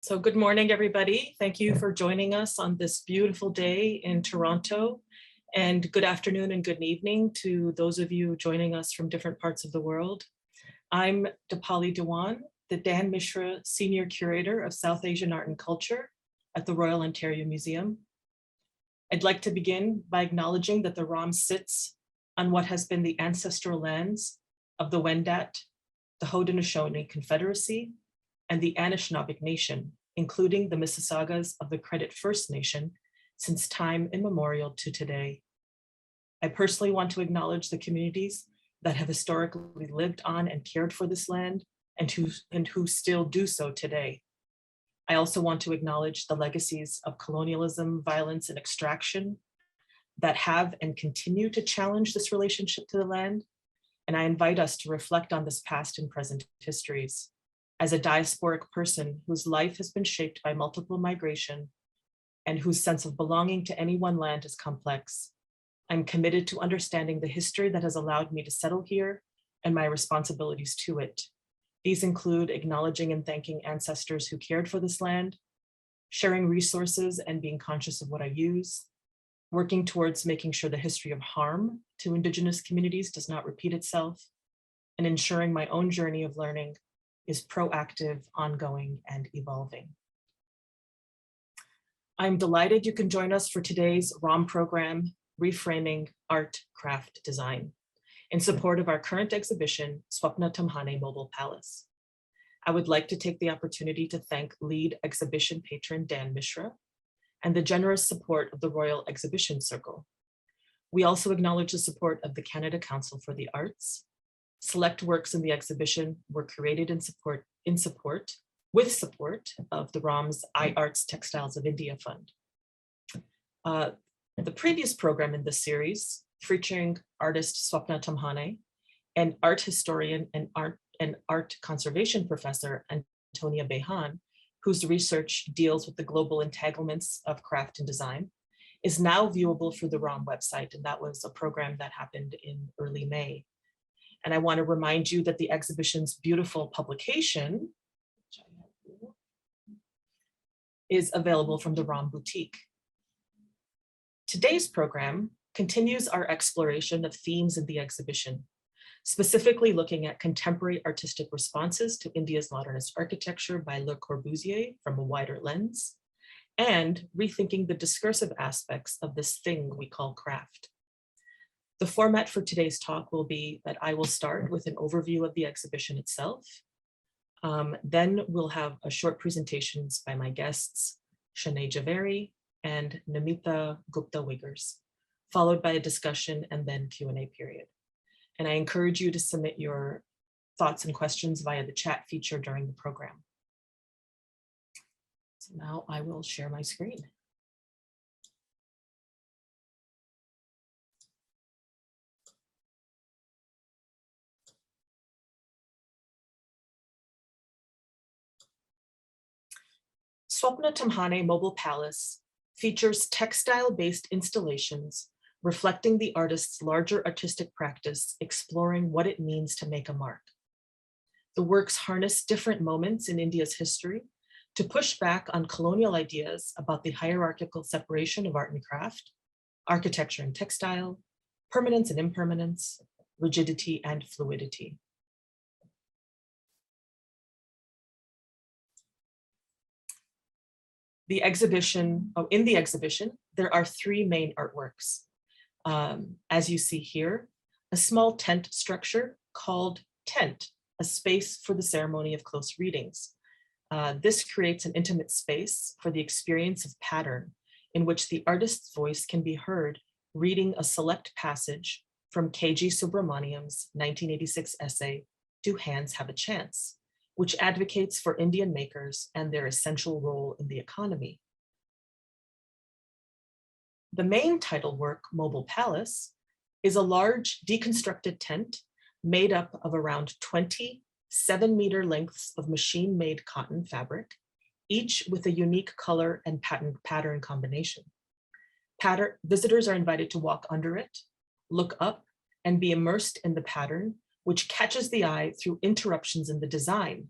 So good morning, everybody. Thank you for joining us on this beautiful day in Toronto. And good afternoon and good evening to those of you joining us from different parts of the world. I'm Deepali Dewan, the Dan Mishra Senior Curator of South Asian Art and Culture at the Royal Ontario Museum. I'd like to begin by acknowledging that the ROM sits on what has been the ancestral lands of the Wendat, the Haudenosaunee Confederacy, and the Anishinaabeg Nation, including the Mississaugas of the Credit First Nation, since time immemorial to today. I personally want to acknowledge the communities that have historically lived on and cared for this land and who still do so today. I also want to acknowledge the legacies of colonialism, violence, and extraction that have and continue to challenge this relationship to the land. And I invite us to reflect on this past and present histories. As a diasporic person whose life has been shaped by multiple migration and whose sense of belonging to any one land is complex, I'm committed to understanding the history that has allowed me to settle here and my responsibilities to it. These include acknowledging and thanking ancestors who cared for this land, sharing resources and being conscious of what I use, working towards making sure the history of harm to Indigenous communities does not repeat itself, and ensuring my own journey of learning is proactive, ongoing, and evolving. I'm delighted you can join us for today's ROM program, Reframing Art.Craft.Design, in support of our current exhibition, Swapnaa Tamhane Mobile Palace. I would like to take the opportunity to thank lead exhibition patron Dan Mishra and the generous support of the Royal Exhibition Circle. We also acknowledge the support of the Canada Council for the Arts. Select works in the exhibition were created with support of the ROM's iArts Textiles of India Fund. The previous program in this series, featuring artist Swapnaa Tamhane and art historian and art conservation professor Antonia Behan, whose research deals with the global entanglements of craft and design, is now viewable through the ROM website, and that was a program that happened in early May. And I want to remind you that the exhibition's beautiful publication is available from the ROM boutique. Today's program continues our exploration of themes in the exhibition, specifically looking at contemporary artistic responses to India's modernist architecture by Le Corbusier from a wider lens, and rethinking the discursive aspects of this thing we call craft. The format for today's talk will be that I will start with an overview of the exhibition itself. Then we'll have a short presentations by my guests, Shanay Jhaveri and Namita Gupta Wiggers, followed by a discussion and then Q&A period. And I encourage you to submit your thoughts and questions via the chat feature during the program. So now I will share my screen. Swapnaa Tamhane Mobile Palace features textile-based installations reflecting the artist's larger artistic practice, exploring what it means to make a mark. The works harness different moments in India's history to push back on colonial ideas about the hierarchical separation of art and craft, architecture and textile, permanence and impermanence, rigidity and fluidity. In the exhibition, there are three main artworks. As you see here, a small tent structure called Tent, a space for the ceremony of close readings. This creates an intimate space for the experience of pattern, in which the artist's voice can be heard reading a select passage from K.G. Subramaniam's 1986 essay, Do Hands Have a Chance?, which advocates for Indian makers and their essential role in the economy. The main title work, Mobile Palace, is a large deconstructed tent made up of around 20 7-meter lengths of machine-made cotton fabric, each with a unique color and pattern combination. Visitors are invited to walk under it, look up, and be immersed in the pattern, which catches the eye through interruptions in the design,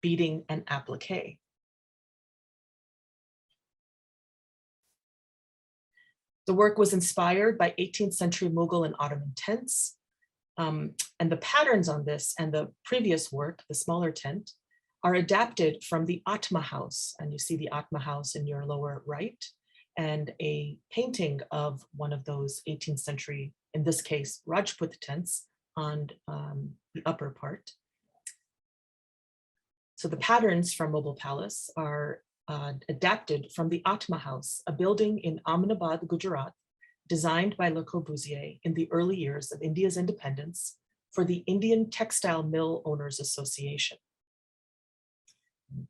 beading, and applique. The work was inspired by 18th century Mughal and Ottoman tents. And the patterns on this and the previous work, the smaller tent, are adapted from the Atma house. And you see the Atma house in your lower right, and a painting of one of those 18th century, in this case, Rajput tents on the upper part. So the patterns from Mobile Palace are adapted from the Atma House, a building in Ahmedabad, Gujarat, designed by Le Corbusier in the early years of India's independence for the Indian Textile Mill Owners Association.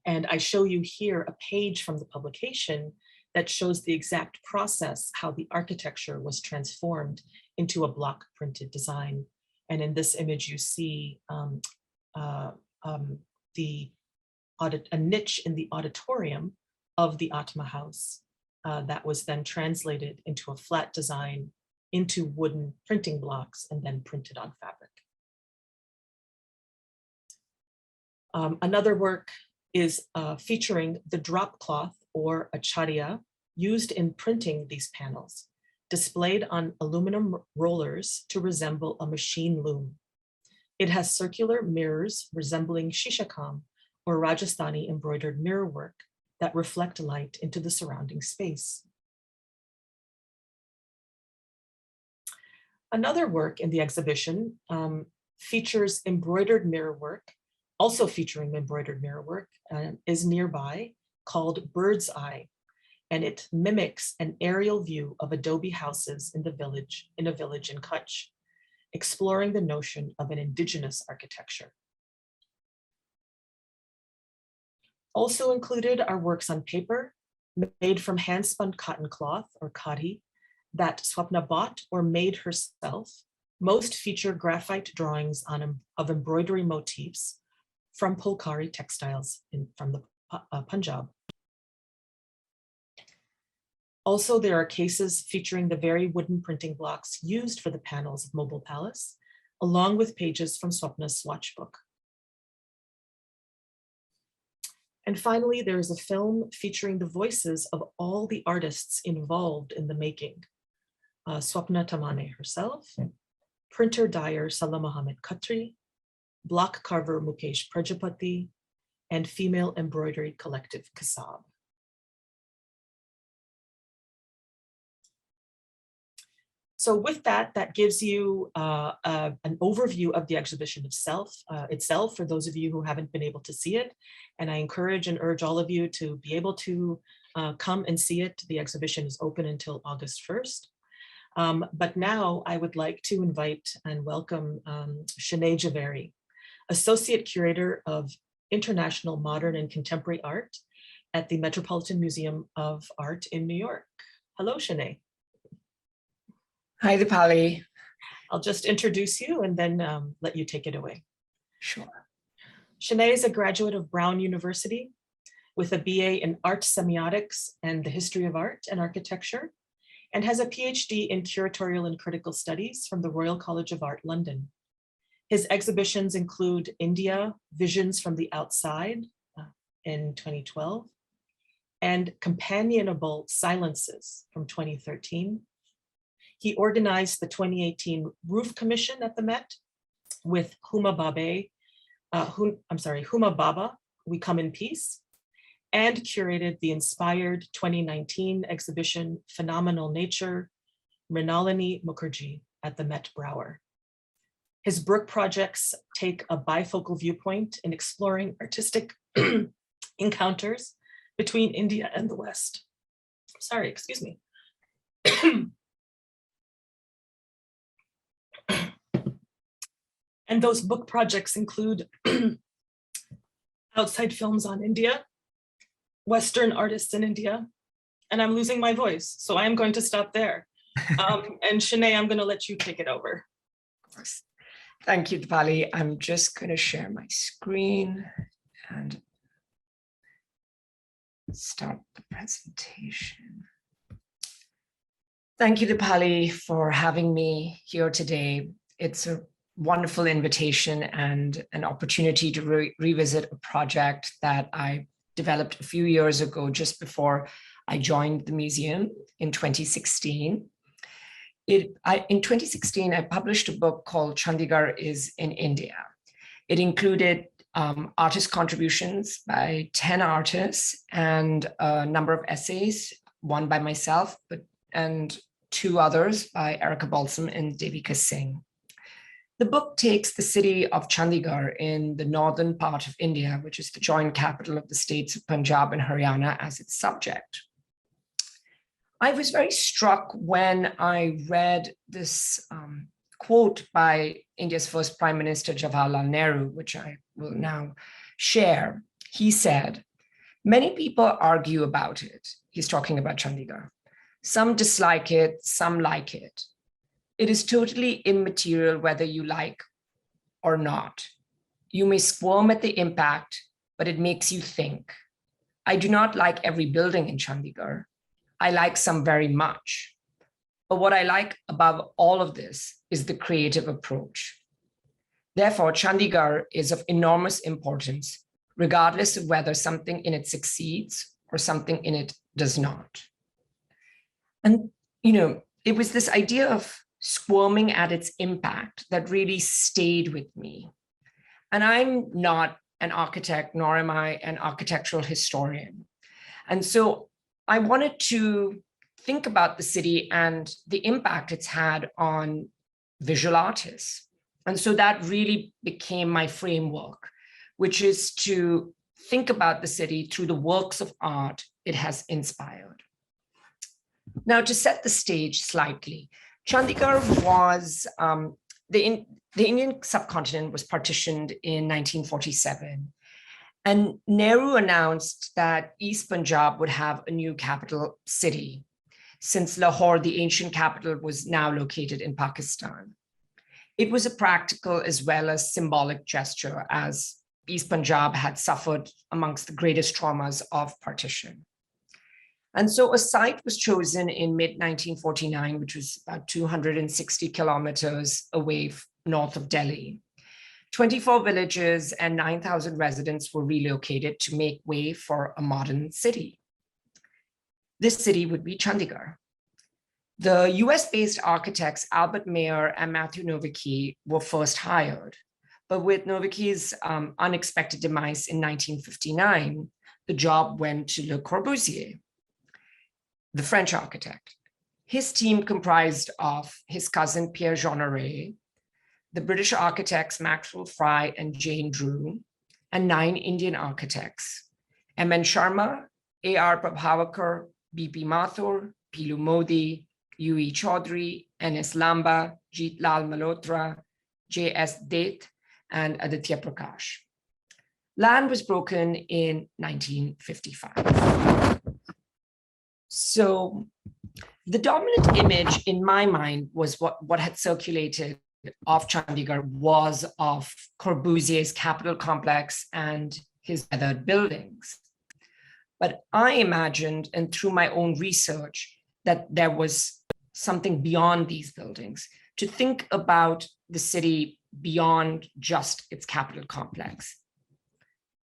And I show you here a page from the publication that shows the exact process, how the architecture was transformed into a block printed design. And in this image, you see a niche in the auditorium of the Atma House that was then translated into a flat design into wooden printing blocks and then printed on fabric. Another work is featuring the drop cloth or acharya used in printing these panels, displayed on aluminum rollers to resemble a machine loom. It has circular mirrors resembling shishakam or Rajasthani embroidered mirror work that reflect light into the surrounding space. Another work in the exhibition features embroidered mirror work, also featuring embroidered mirror work, is nearby, called Bird's Eye, and it mimics an aerial view of adobe houses in a village in Kutch, exploring the notion of an indigenous architecture. Also included are works on paper made from hand-spun cotton cloth or khadi that Swapnaa bought or made herself. Most feature graphite drawings of embroidery motifs from Pulkari textiles from the Punjab. Also, there are cases featuring the very wooden printing blocks used for the panels of Mobile Palace, along with pages from Swapnaa's swatch book. And finally, there is a film featuring the voices of all the artists involved in the making. Swapnaa Tamhane herself, printer dyer Salah Mohammed Khatri, block carver Mukesh Prajapati, and female embroidery collective Kasab. So with that, that gives you an overview of the exhibition itself for those of you who haven't been able to see it. And I encourage and urge all of you to be able to come and see it. The exhibition is open until August 1st. But now I would like to invite and welcome Shanay Jhaveri, Associate Curator of International Modern and Contemporary Art at the Metropolitan Museum of Art in New York. Hello, Shanay. Hi, Deepali. I'll just introduce you and then let you take it away. Sure. Shanay is a graduate of Brown University with a BA in Art Semiotics and the History of Art and Architecture, and has a PhD in Curatorial and Critical Studies from the Royal College of Art, London. His exhibitions include India, Visions from the Outside in 2012, and Companionable Silences from 2013. He organized the 2018 Roof Commission at the Met with Huma Baba, We Come in Peace, and curated the inspired 2019 exhibition Phenomenal Nature, Mrinalini Mukherjee at the Met Brower. His Brook projects take a bifocal viewpoint in exploring artistic encounters between India and the West. Sorry, excuse me. And those book projects include Outside Films on India, Western Artists in India, and I'm losing my voice, so I am going to stop there. And Shanay, I'm going to let you take it over. Of course. Thank you, Deepali. I'm just going to share my screen and start the presentation. Thank you, Deepali, for having me here today. It's a wonderful invitation and an opportunity to revisit a project that I developed a few years ago, just before I joined the museum in 2016. In 2016, I published a book called Chandigarh is in India. It included artist contributions by 10 artists and a number of essays, one by myself, and two others by Erica Balsam and Devika Singh. The book takes the city of Chandigarh in the northern part of India, which is the joint capital of the states of Punjab and Haryana, as its subject. I was very struck when I read this quote by India's first Prime Minister, Jawaharlal Nehru, which I will now share. He said, "Many people argue about it." He's talking about Chandigarh. "Some dislike it, some like it. It is totally immaterial whether you like or not. You may squirm at the impact, but it makes you think. I do not like every building in Chandigarh. I like some very much. But what I like above all of this is the creative approach. Therefore, Chandigarh is of enormous importance, regardless of whether something in it succeeds or something in it does not." And, it was this idea of squirming at its impact that really stayed with me. And I'm not an architect, nor am I an architectural historian. And so I wanted to think about the city and the impact it's had on visual artists. And so that really became my framework, which is to think about the city through the works of art it has inspired. Now, to set the stage slightly, Chandigarh was, the Indian subcontinent was partitioned in 1947. And Nehru announced that East Punjab would have a new capital city, since Lahore, the ancient capital, was now located in Pakistan. It was a practical as well as symbolic gesture, as East Punjab had suffered amongst the greatest traumas of partition. And so a site was chosen in mid-1949, which was about 260 kilometers away north of Delhi. 24 villages and 9,000 residents were relocated to make way for a modern city. This city would be Chandigarh. The US-based architects Albert Mayer and Matthew Nowicki were first hired, but with Nowicki's unexpected demise in 1959, the job went to Le Corbusier, the French architect. His team comprised of his cousin Pierre Jeanneret, the British architects Maxwell Fry and Jane Drew, and 9 Indian architects, M.N. Sharma, A.R. Prabhavakar, B.P. Mathur, Pilu Modi, U.E. Chaudhary, N.S. Lamba, Jeet Lal Malhotra, J.S. Deth, and Aditya Prakash. Land was broken in 1955. So the dominant image in my mind was what had circulated of Chandigarh was of Corbusier's capital complex and his weathered buildings. But I imagined, and through my own research, that there was something beyond these buildings, to think about the city beyond just its capital complex.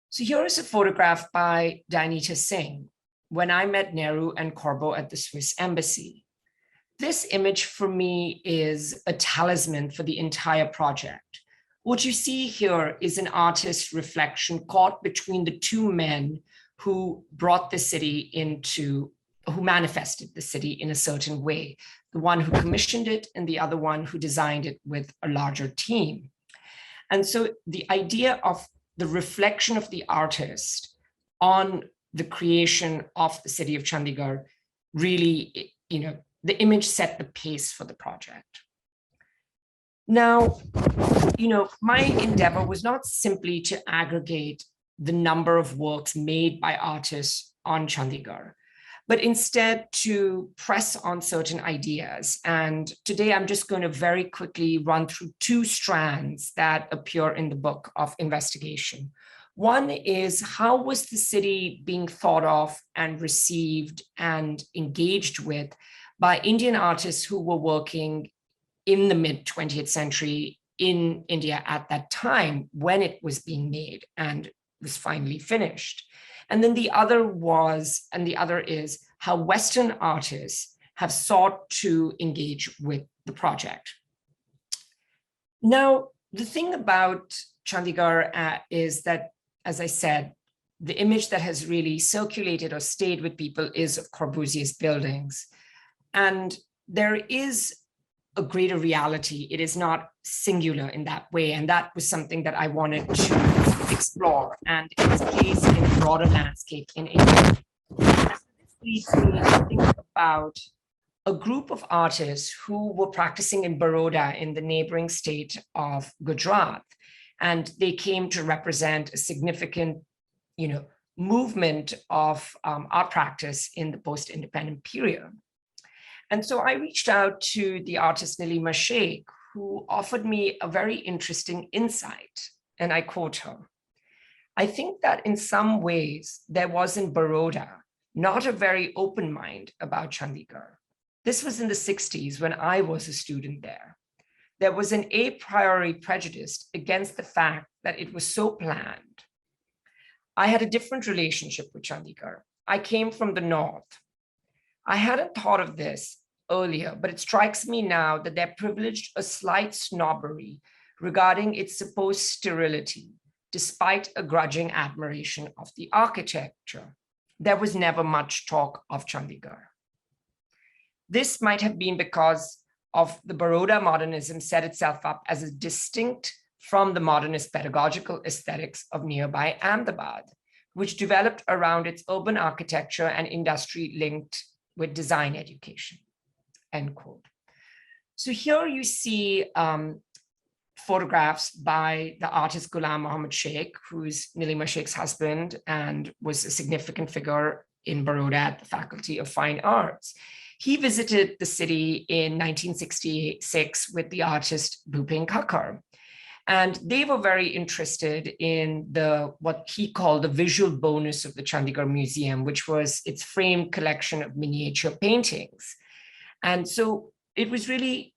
So here is a photograph by Dainita Singh when I met Nehru and Corbo at the Swiss embassy. This image for me is a talisman for the entire project. What you see here is an artist's reflection caught between the two men who brought the city who manifested the city in a certain way, the one who commissioned it and the other one who designed it with a larger team. And so the idea of the reflection of the artist on the creation of the city of Chandigarh really, the image set the pace for the project. Now, my endeavor was not simply to aggregate the number of works made by artists on Chandigarh, but instead to press on certain ideas. And today I'm just going to very quickly run through 2 strands that appear in the book of investigation. One is, how was the city being thought of and received and engaged with by Indian artists who were working in the mid-20th century in India at that time when it was being made and was finally finished. And then the other is how Western artists have sought to engage with the project. Now, the thing about Chandigarh is that, as I said, the image that has really circulated or stayed with people is of Corbusier's buildings. And there is a greater reality. It is not singular in that way. And that was something that I wanted to explore and its place in a broader landscape in India. And so this leads me to think about a group of artists who were practicing in Baroda in the neighboring state of Gujarat. And they came to represent a significant, movement of art practice in the post-independent period. And so I reached out to the artist Nilima Sheikh, who offered me a very interesting insight. And I quote her: "I think that in some ways there was in Baroda not a very open mind about Chandigarh. This was in the 60s when I was a student there. There was an a priori prejudice against the fact that it was so planned. I had a different relationship with Chandigarh. I came from the north. I hadn't thought of this earlier, but it strikes me now that they're privileged a slight snobbery regarding its supposed sterility, despite a grudging admiration of the architecture. There was never much talk of Chandigarh. This might have been because of the Baroda modernism set itself up as a distinct from the modernist pedagogical aesthetics of nearby Ahmedabad, which developed around its urban architecture and industry linked with design education," end quote. So here you see photographs by the artist Ghulam Muhammad Sheikh, who's Nilima Sheikh's husband and was a significant figure in Baroda at the Faculty of Fine Arts. He visited the city in 1966 with the artist Bhupin Khakkar. And they were very interested in what he called the visual bonus of the Chandigarh Museum, which was its framed collection of miniature paintings. And so it was really,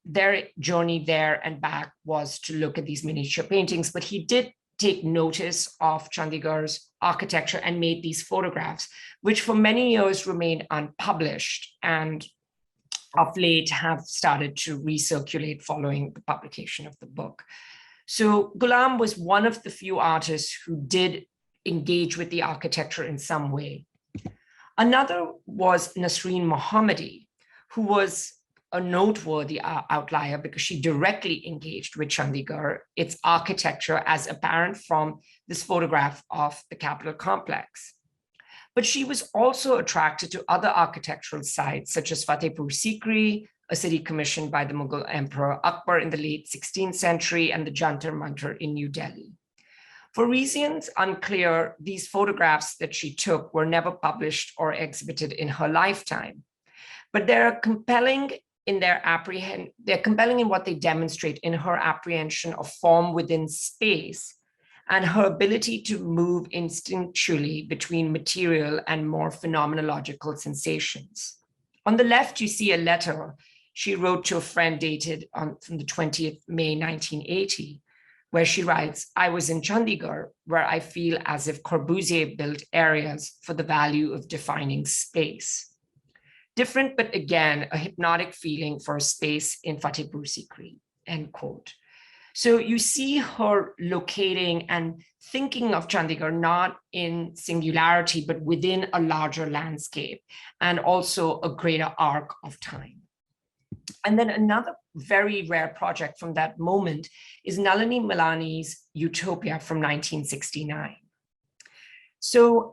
their journey there and back was to look at these miniature paintings, but he did take notice of Chandigarh's architecture and made these photographs, which for many years remained unpublished and of late have started to recirculate following the publication of the book. So Ghulam was one of the few artists who did engage with the architecture in some way. Another was Nasreen Mohammadi, who was a noteworthy outlier because she directly engaged with Chandigarh, its architecture, as apparent from this photograph of the Capitol complex. But she was also attracted to other architectural sites, such as Fatehpur Sikri, a city commissioned by the Mughal Emperor Akbar in the late 16th century, and the Jantar Mantar in New Delhi. For reasons unclear, these photographs that she took were never published or exhibited in her lifetime. But they're compelling in what they demonstrate in her apprehension of form within space and her ability to move instinctually between material and more phenomenological sensations. On the left, you see a letter she wrote to a friend dated from the 20th May 1980, where she writes, "I was in Chandigarh, where I feel as if Corbusier built areas for the value of defining space." Different, but again, a hypnotic feeling for a space in Fatehpur Sikri, end quote. So you see her locating and thinking of Chandigarh not in singularity, but within a larger landscape and also a greater arc of time. And then another very rare project from that moment is Nalini Milani's Utopia from 1969. So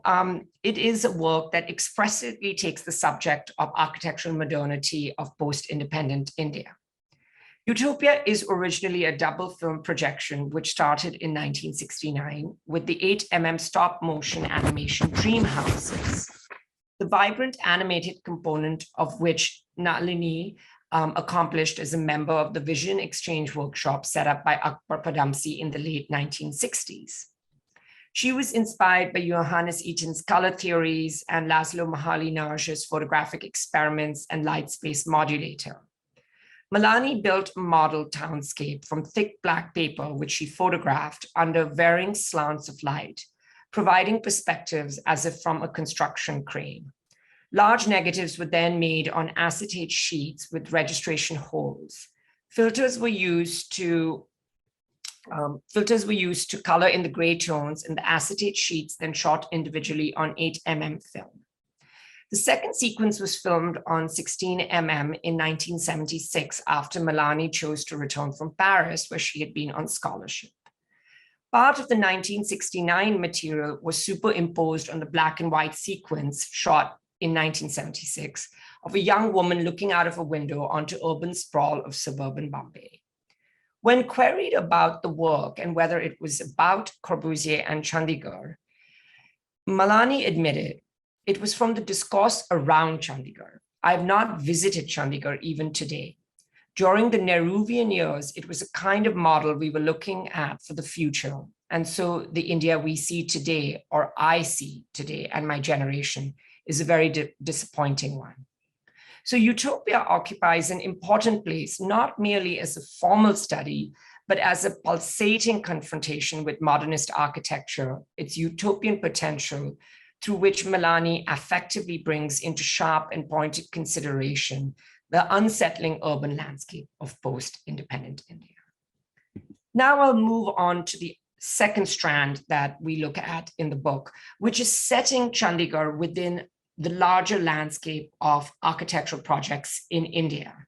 it is a work that expressively takes the subject of architectural modernity of post-independent India. Utopia is originally a double film projection, which started in 1969 with the 8mm stop motion animation Dream Houses. The vibrant animated component of which Nalini accomplished as a member of the Vision Exchange workshop set up by Akbar Padamsee in the late 1960s. She was inspired by Johannes Eaton's color theories and Laszlo Moholy-Nagy's photographic experiments and light space modulator. Milani built a model townscape from thick black paper, which she photographed under varying slants of light, providing perspectives as if from a construction crane. Large negatives were then made on acetate sheets with registration holes. Filters were used to color in the gray tones in the acetate sheets, then shot individually on 8mm film. The second sequence was filmed on 16mm in 1976 after Melanie chose to return from Paris, where she had been on scholarship. Part of the 1969 material was superimposed on the black and white sequence shot in 1976 of a young woman looking out of a window onto urban sprawl of suburban Bombay. When queried about the work and whether it was about Corbusier and Chandigarh, Melanie admitted, "It was from the discourse around Chandigarh. I have not visited Chandigarh even today. During the Nehruvian years, it was a kind of model we were looking at for the future. And so the India we see today, or I see today, and my generation, is a very disappointing one." So utopia occupies an important place, not merely as a formal study, but as a pulsating confrontation with modernist architecture, its utopian potential, through which Melanie affectively brings into sharp and pointed consideration the unsettling urban landscape of post-independent India. Now I'll move on to the second strand that we look at in the book, which is setting Chandigarh within the larger landscape of architectural projects in India.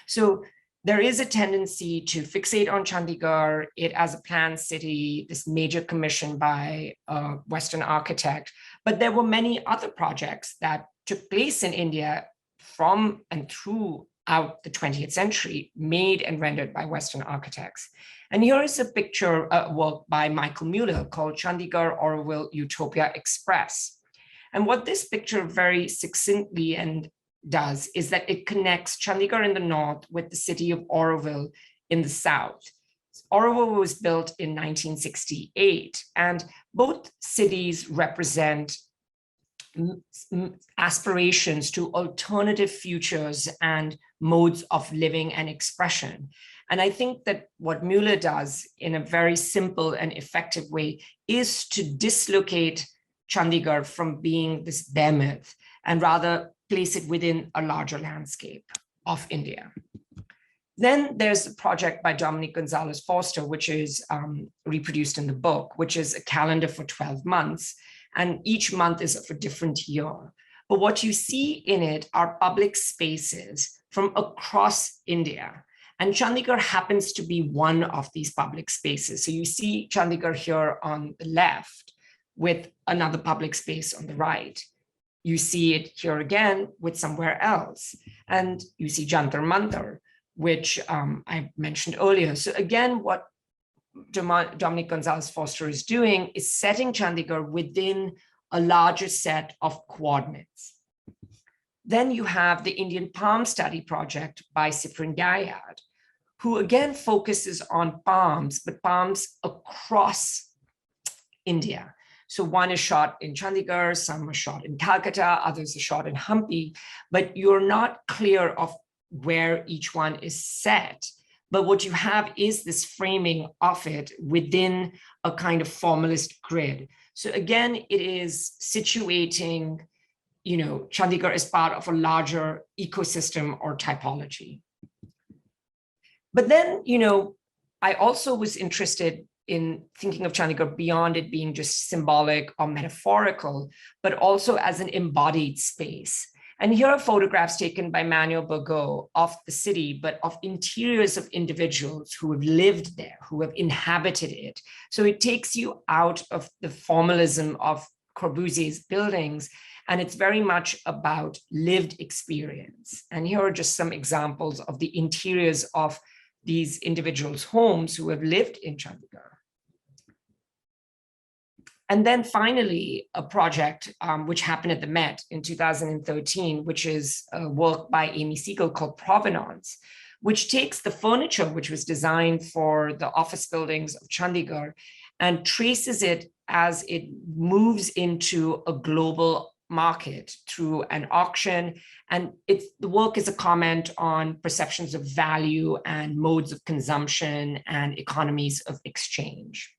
So there is a tendency to fixate on Chandigarh, it as a planned city, this major commission by a Western architect, but there were many other projects that took place in India from and throughout the 20th century, made and rendered by Western architects. And here is a picture, work by Michael Mueller called Chandigarh Auroville Utopia Express. And what this picture very succinctly does is that it connects Chandigarh in the north with the city of Auroville in the south. Auroville was built in 1968, and both cities represent aspirations to alternative futures and modes of living and expression. And I think that what Mueller does in a very simple and effective way is to dislocate Chandigarh from being this behemoth and rather place it within a larger landscape of India. Then there's a project by Dominique Gonzalez Foster, which is reproduced in the book, which is a calendar for 12 months. And each month is of a different year. But what you see in it are public spaces from across India. And Chandigarh happens to be one of these public spaces. So you see Chandigarh here on the left with another public space on the right. You see it here again with somewhere else. And you see Jantar Mantar, which I mentioned earlier. So again, what Dominique Gonzalez Foster is doing is setting Chandigarh within a larger set of coordinates. Then you have the Indian Palm Study Project by Cyprian Gayad, who again focuses on palms, but palms across India. So one is shot in Chandigarh, some are shot in Calcutta, others are shot in Hampi, but you're not clear of where each one is set. But what you have is this framing of it within a kind of formalist grid. So again, it is situating, Chandigarh as part of a larger ecosystem or typology. But then, I also was interested in thinking of Chandigarh beyond it being just symbolic or metaphorical, but also as an embodied space. And here are photographs taken by Manuel Burgo of the city, but of interiors of individuals who have lived there, who have inhabited it. So it takes you out of the formalism of Corbusier's buildings, and it's very much about lived experience. And here are just some examples of the interiors of these individuals' homes who have lived in Chandigarh. And then finally, a project which happened at the Met in 2013, which is a work by Amy Siegel called Provenance, which takes the furniture which was designed for the office buildings of Chandigarh and traces it as it moves into a global market through an auction. And the work is a comment on perceptions of value and modes of consumption and economies of exchange.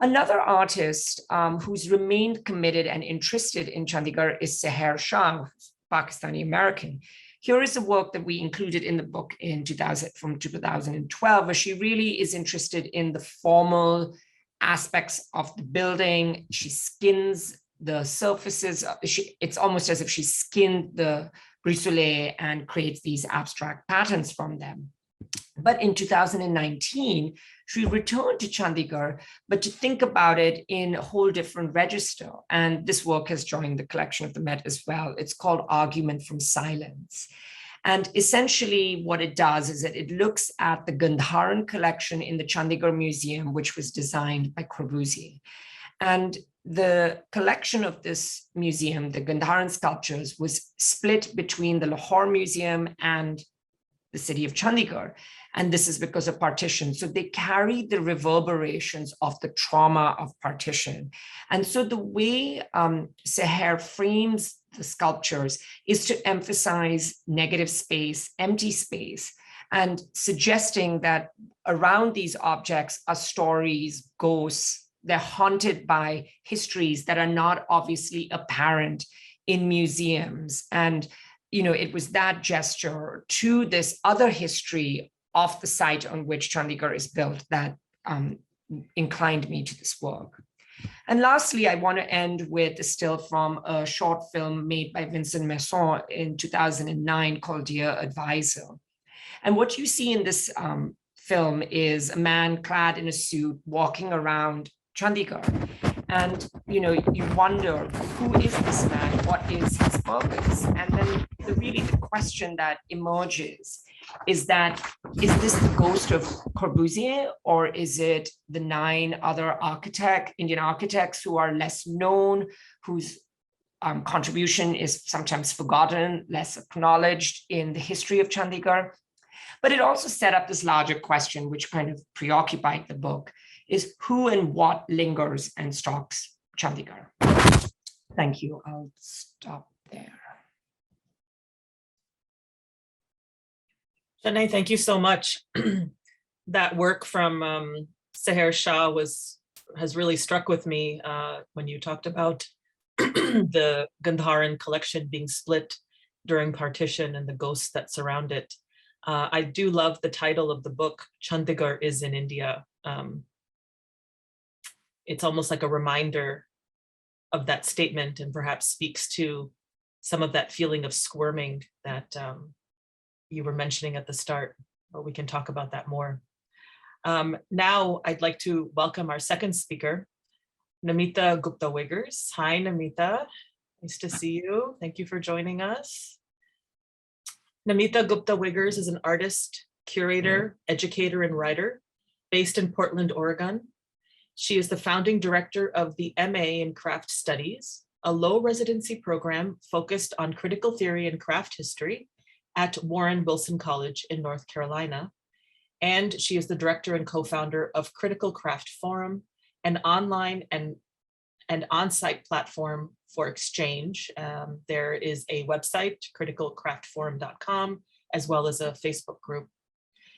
Another artist who's remained committed and interested in Chandigarh is Seher Shah, Pakistani American. Here is a work that we included in the book from 2012, where she really is interested in the formal aspects of the building. She skins the surfaces. It's almost as if she skinned the brisole and creates these abstract patterns from them. But in 2019, she returned to Chandigarh, but to think about it in a whole different register. And this work has joined the collection of the Met as well. It's called Argument from Silence. And essentially what it does is that it looks at the Gandharan collection in the Chandigarh Museum, which was designed by Corbusier. And the collection of this museum, the Gandharan sculptures, was split between the Lahore Museum and the city of Chandigarh. And this is because of partition. So they carry the reverberations of the trauma of partition. And so the way Seher frames the sculptures is to emphasize negative space, empty space, and suggesting that around these objects are stories, ghosts. They're haunted by histories that are not obviously apparent in museums. And it was that gesture to this other history of the site on which Chandigarh is built that inclined me to this work. And lastly, I want to end with a still from a short film made by Vincent Messon in 2009 called Dear Advisor. And what you see in this film is a man clad in a suit walking around Chandigarh. And you wonder, who is this man? What is his purpose? And then the question that emerges is this the ghost of Corbusier, or is it the 9 other Indian architects who are less known, whose contribution is sometimes forgotten, less acknowledged in the history of Chandigarh? But it also set up this larger question, which kind of preoccupied the book, is who and what lingers and stalks Chandigarh? Thank you. I'll stop there. Shanay, thank you so much. That work from Seher Shah has really struck with me when you talked about the Gandharan collection being split during partition and the ghosts that surround it. I do love the title of the book, Chandigarh is in India. It's almost like a reminder of that statement, and perhaps speaks to some of that feeling of squirming that you were mentioning at the start, but we can talk about that more. Now I'd like to welcome our second speaker, Namita Gupta Wiggers. Hi, Namita. Nice to see you. Thank you for joining us. Namita Gupta Wiggers is an artist, curator, educator, and writer based in Portland, Oregon. She is the founding director of the MA in Craft Studies, a low residency program focused on critical theory and craft history at Warren Wilson College in North Carolina. And she is the director and co-founder of Critical Craft Forum, an online and on-site platform for exchange. There is a website, criticalcraftforum.com, as well as a Facebook group.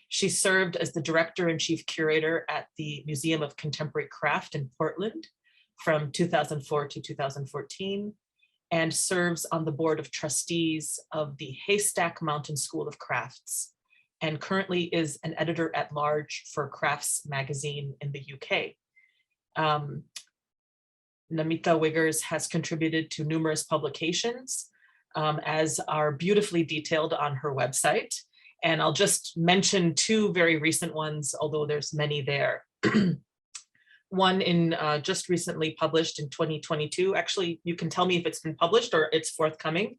She served as the director and chief curator at the Museum of Contemporary Craft in Portland from 2004 to 2014, and serves on the board of trustees of the Haystack Mountain School of Crafts, and currently is an editor at large for Crafts magazine in the UK. Namita Wiggers has contributed to numerous publications, as are beautifully detailed on her website. And I'll just mention 2 very recent ones, although there's many there. One in just recently published in 2022. Actually, you can tell me if it's been published or it's forthcoming,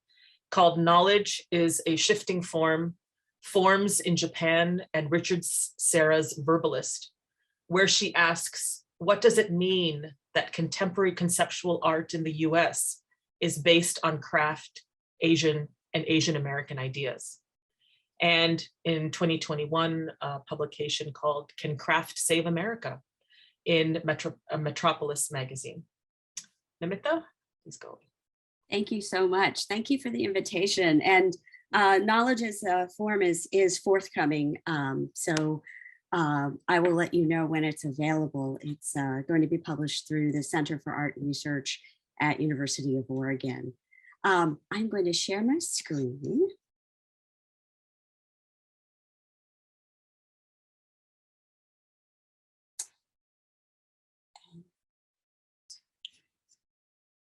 called Knowledge is a Shifting Form, Forms in Japan and Richard Serra's Verbalist, where she asks, what does it mean that contemporary conceptual art in the US is based on craft, Asian and Asian American ideas? And in 2021, a publication called Can Craft Save America in Metropolis magazine. Namita, please go. Thank you so much. Thank you for the invitation. And Knowledge as a Form is forthcoming. So I will let you know when it's available. It's going to be published through the Center for Art and Research at University of Oregon. I'm going to share my screen.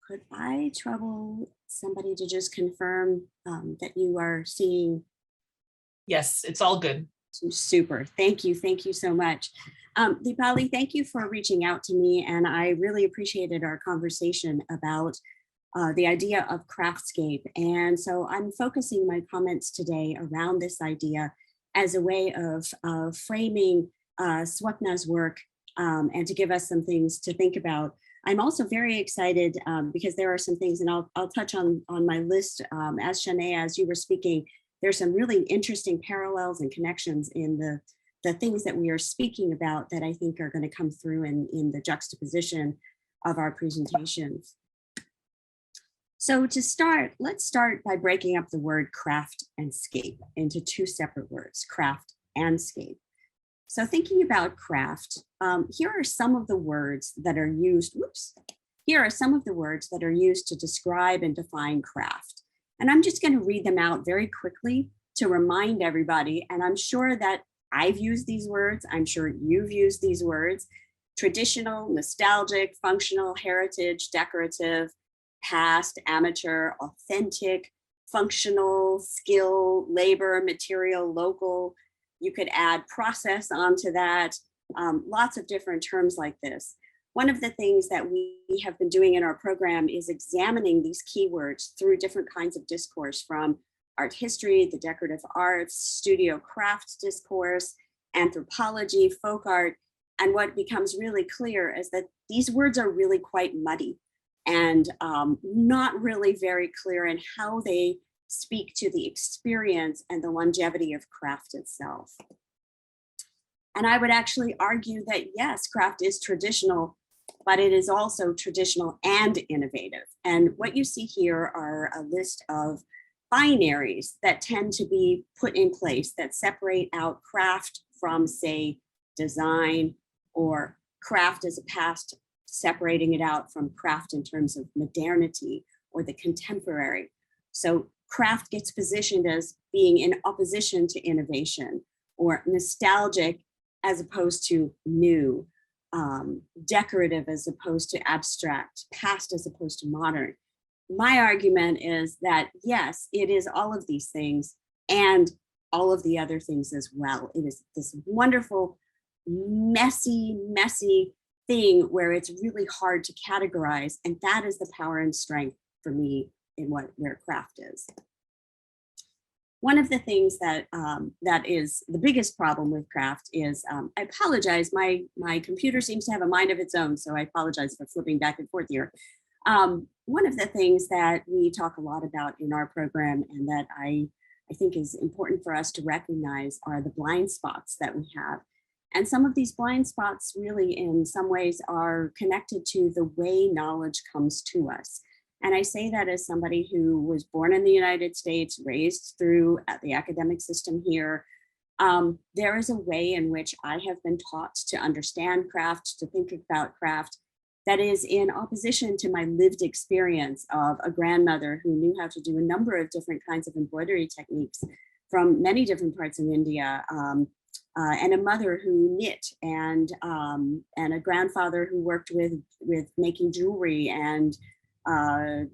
Could I trouble somebody to just confirm that you are seeing? Yes, it's all good. Super. Thank you. Thank you so much. Deepali, thank you for reaching out to me. And I really appreciated our conversation about the idea of craftscape. And so I'm focusing my comments today around this idea as a way of framing Swapnaa's work and to give us some things to think about. I'm also very excited because there are some things, and I'll touch on my list as Shanay, as you were speaking. There's some really interesting parallels and connections in the things that we are speaking about that I think are going to come through in the juxtaposition of our presentations. So to start, let's start by breaking up the word craft and scape into two separate words, craft and scape. So thinking about craft, here are some of the words that are used, here are some of the words that are used to describe and define craft. And I'm just going to read them out very quickly to remind everybody, and I'm sure that I've used these words, I'm sure you've used these words: traditional, nostalgic, functional, heritage, decorative, past, amateur, authentic, functional, skill, labor, material, local. You could add process onto that, lots of different terms like this. One of the things that we have been doing in our program is examining these keywords through different kinds of discourse, from art history, the decorative arts, studio craft discourse, anthropology, folk art. And what becomes really clear is that these words are really quite muddy and not really very clear in how they speak to the experience and the longevity of craft itself. And I would actually argue that yes, craft is traditional, but it is also traditional and innovative. And what you see here are a list of binaries that tend to be put in place that separate out craft from, say, design, or craft as a past, separating it out from craft in terms of modernity or the contemporary. So craft gets positioned as being in opposition to innovation, or nostalgic as opposed to new, decorative as opposed to abstract, past as opposed to modern. My argument is that yes, it is all of these things and all of the other things as well. It is this wonderful, messy thing where it's really hard to categorize, and that is the power and strength for me in where craft is. One of the things that that is the biggest problem with craft is, I apologize, my computer seems to have a mind of its own, so I apologize for flipping back and forth here. One of the things that we talk a lot about in our program, and that I think is important for us to recognize, are the blind spots that we have. And some of these blind spots really in some ways are connected to the way knowledge comes to us. And I say that as somebody who was born in the United States, raised through the academic system here. There is a way in which I have been taught to understand craft, to think about craft, that is in opposition to my lived experience of a grandmother who knew how to do a number of different kinds of embroidery techniques from many different parts of India, and a mother who knit, and a grandfather who worked with making jewelry and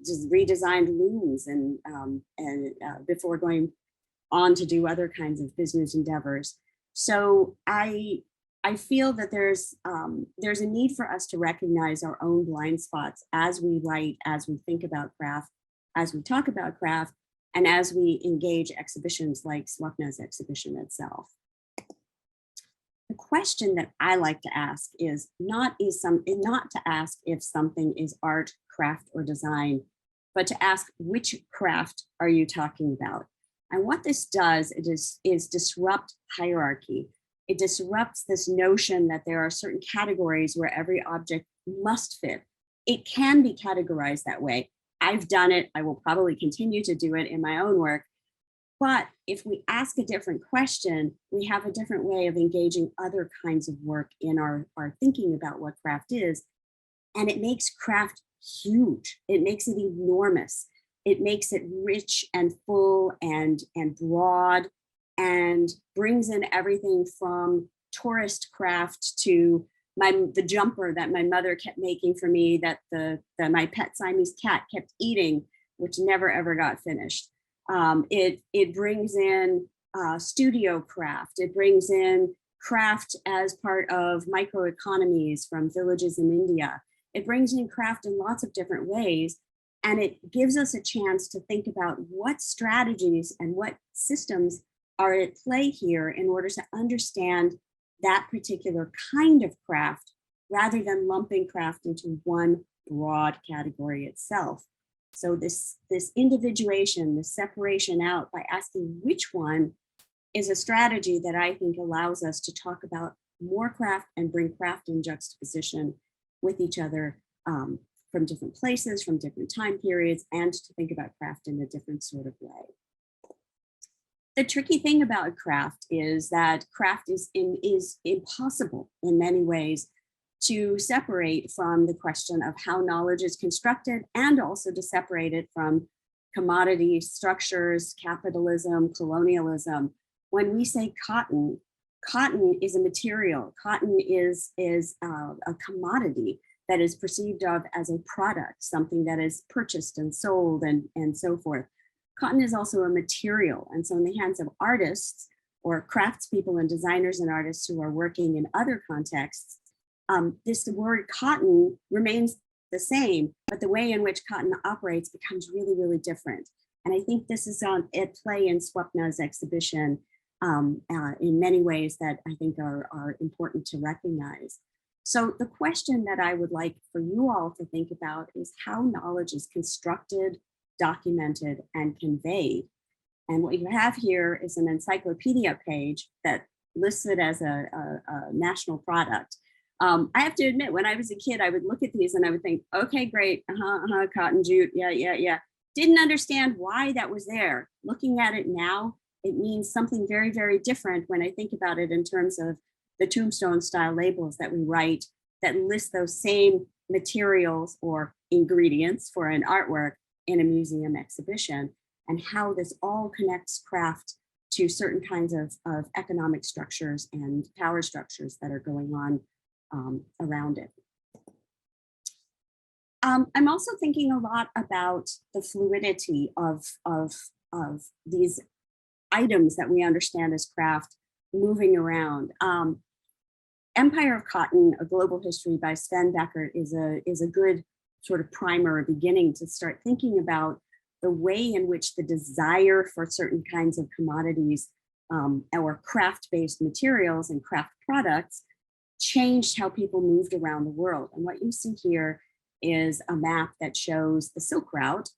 just redesigned looms and before going on to do other kinds of business endeavors. So I feel that there's a need for us to recognize our own blind spots as we write, as we think about craft, as we talk about craft, and as we engage exhibitions like Swapnaa's exhibition itself. The question that I like to ask is not to ask if something is art, craft, or design, but to ask which craft are you talking about? And what this does is disrupt hierarchy. It disrupts this notion that there are certain categories where every object must fit. It can be categorized that way. I've done it. I will probably continue to do it in my own work. But if we ask a different question, we have a different way of engaging other kinds of work in our thinking about what craft is. And it makes craft huge. It makes it enormous. It makes it rich and full and broad, and brings in everything from tourist craft to the jumper that my mother kept making for me that my pet Siamese cat kept eating, which never ever got finished. It brings in studio craft. It brings in craft as part of microeconomies from villages in India. It brings in craft in lots of different ways. And it gives us a chance to think about what strategies and what systems are at play here in order to understand that particular kind of craft, rather than lumping craft into one broad category itself. So this individuation, this separation out by asking which one is a strategy that I think allows us to talk about more craft and bring craft in juxtaposition with each other from different places, from different time periods, and to think about craft in a different sort of way. The tricky thing about craft is that craft is impossible in many ways to separate from the question of how knowledge is constructed, and also to separate it from commodity structures, capitalism, colonialism. When we say cotton, cotton is a material. Cotton is a commodity that is perceived of as a product, something that is purchased and sold and so forth. Cotton is also a material. And so in the hands of artists or craftspeople and designers and artists who are working in other contexts, this word cotton remains the same, but the way in which cotton operates becomes really, really different. And I think this is at play in Swapnaa's exhibition in many ways that I think are important to recognize. So the question that I would like for you all to think about is how knowledge is constructed, documented, and conveyed. And what you have here is an encyclopedia page that lists it as a national product. I have to admit, when I was a kid, I would look at these and I would think, okay, great, cotton jute, yeah. Didn't understand why that was there. Looking at it now, it means something very, very different when I think about it in terms of the tombstone style labels that we write that list those same materials or ingredients for an artwork in a museum exhibition, and how this all connects craft to certain kinds of economic structures and power structures that are going on around it. I'm also thinking a lot about the fluidity of these items that we understand as craft moving around. Empire of Cotton, A Global History by Sven Beckert is a good sort of primer or beginning to start thinking about the way in which the desire for certain kinds of commodities or craft-based materials and craft products changed how people moved around the world. And what you see here is a map that shows the Silk Route.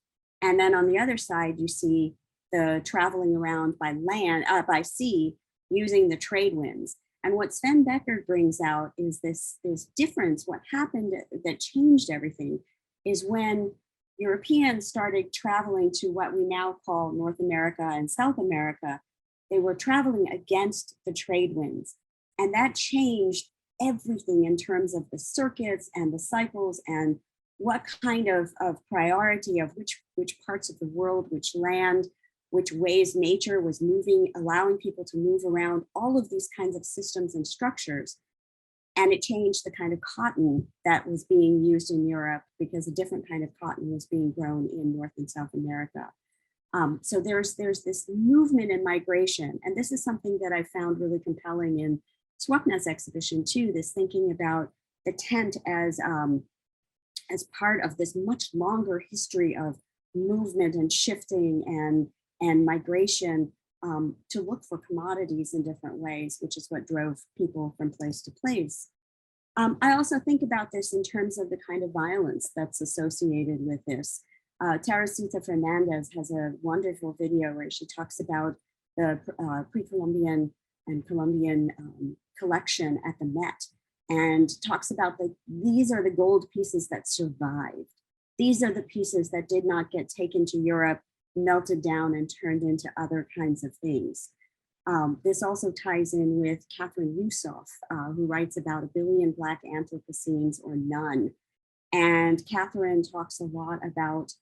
And then on the other side, you see the traveling around by land, by sea, using the trade winds. And what Sven Beckert brings out is this difference. What happened that changed everything is when Europeans started traveling to what we now call North America and South America, they were traveling against the trade winds. And that changed everything in terms of the circuits and the cycles and what kind of priority of which parts of the world, which land, which ways nature was moving, allowing people to move around, all of these kinds of systems and structures. And it changed the kind of cotton that was being used in Europe because a different kind of cotton was being grown in North and South America. So there's this movement and migration. And this is something that I found really compelling in Swapnaa's exhibition too, this thinking about the tent as part of this much longer history of movement and shifting and migration to look for commodities in different ways, which is what drove people from place to place. I also think about this in terms of the kind of violence that's associated with this. Teresita Fernandez has a wonderful video where she talks about the pre-Columbian and Colombian collection at the Met, and talks about these are the gold pieces that survived. These are the pieces that did not get taken to Europe melted down and turned into other kinds of things. This also ties in with Catherine Yusoff, who writes about 1 billion Black Anthropocenes or none. And Catherine talks a lot about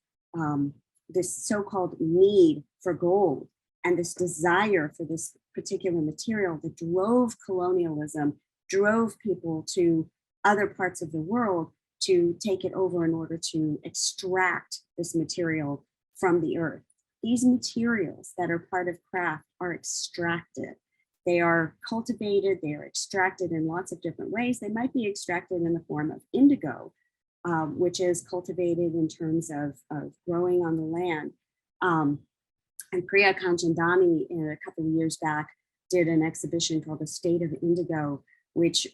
this so-called need for gold and this desire for this particular material that drove colonialism, drove people to other parts of the world to take it over in order to extract this material from the earth. These materials that are part of craft are extracted. They are cultivated, they are extracted in lots of different ways. They might be extracted in the form of indigo, which is cultivated in terms of growing on the land. And Priya Kanchandani, a couple of years back, did an exhibition called The State of Indigo, which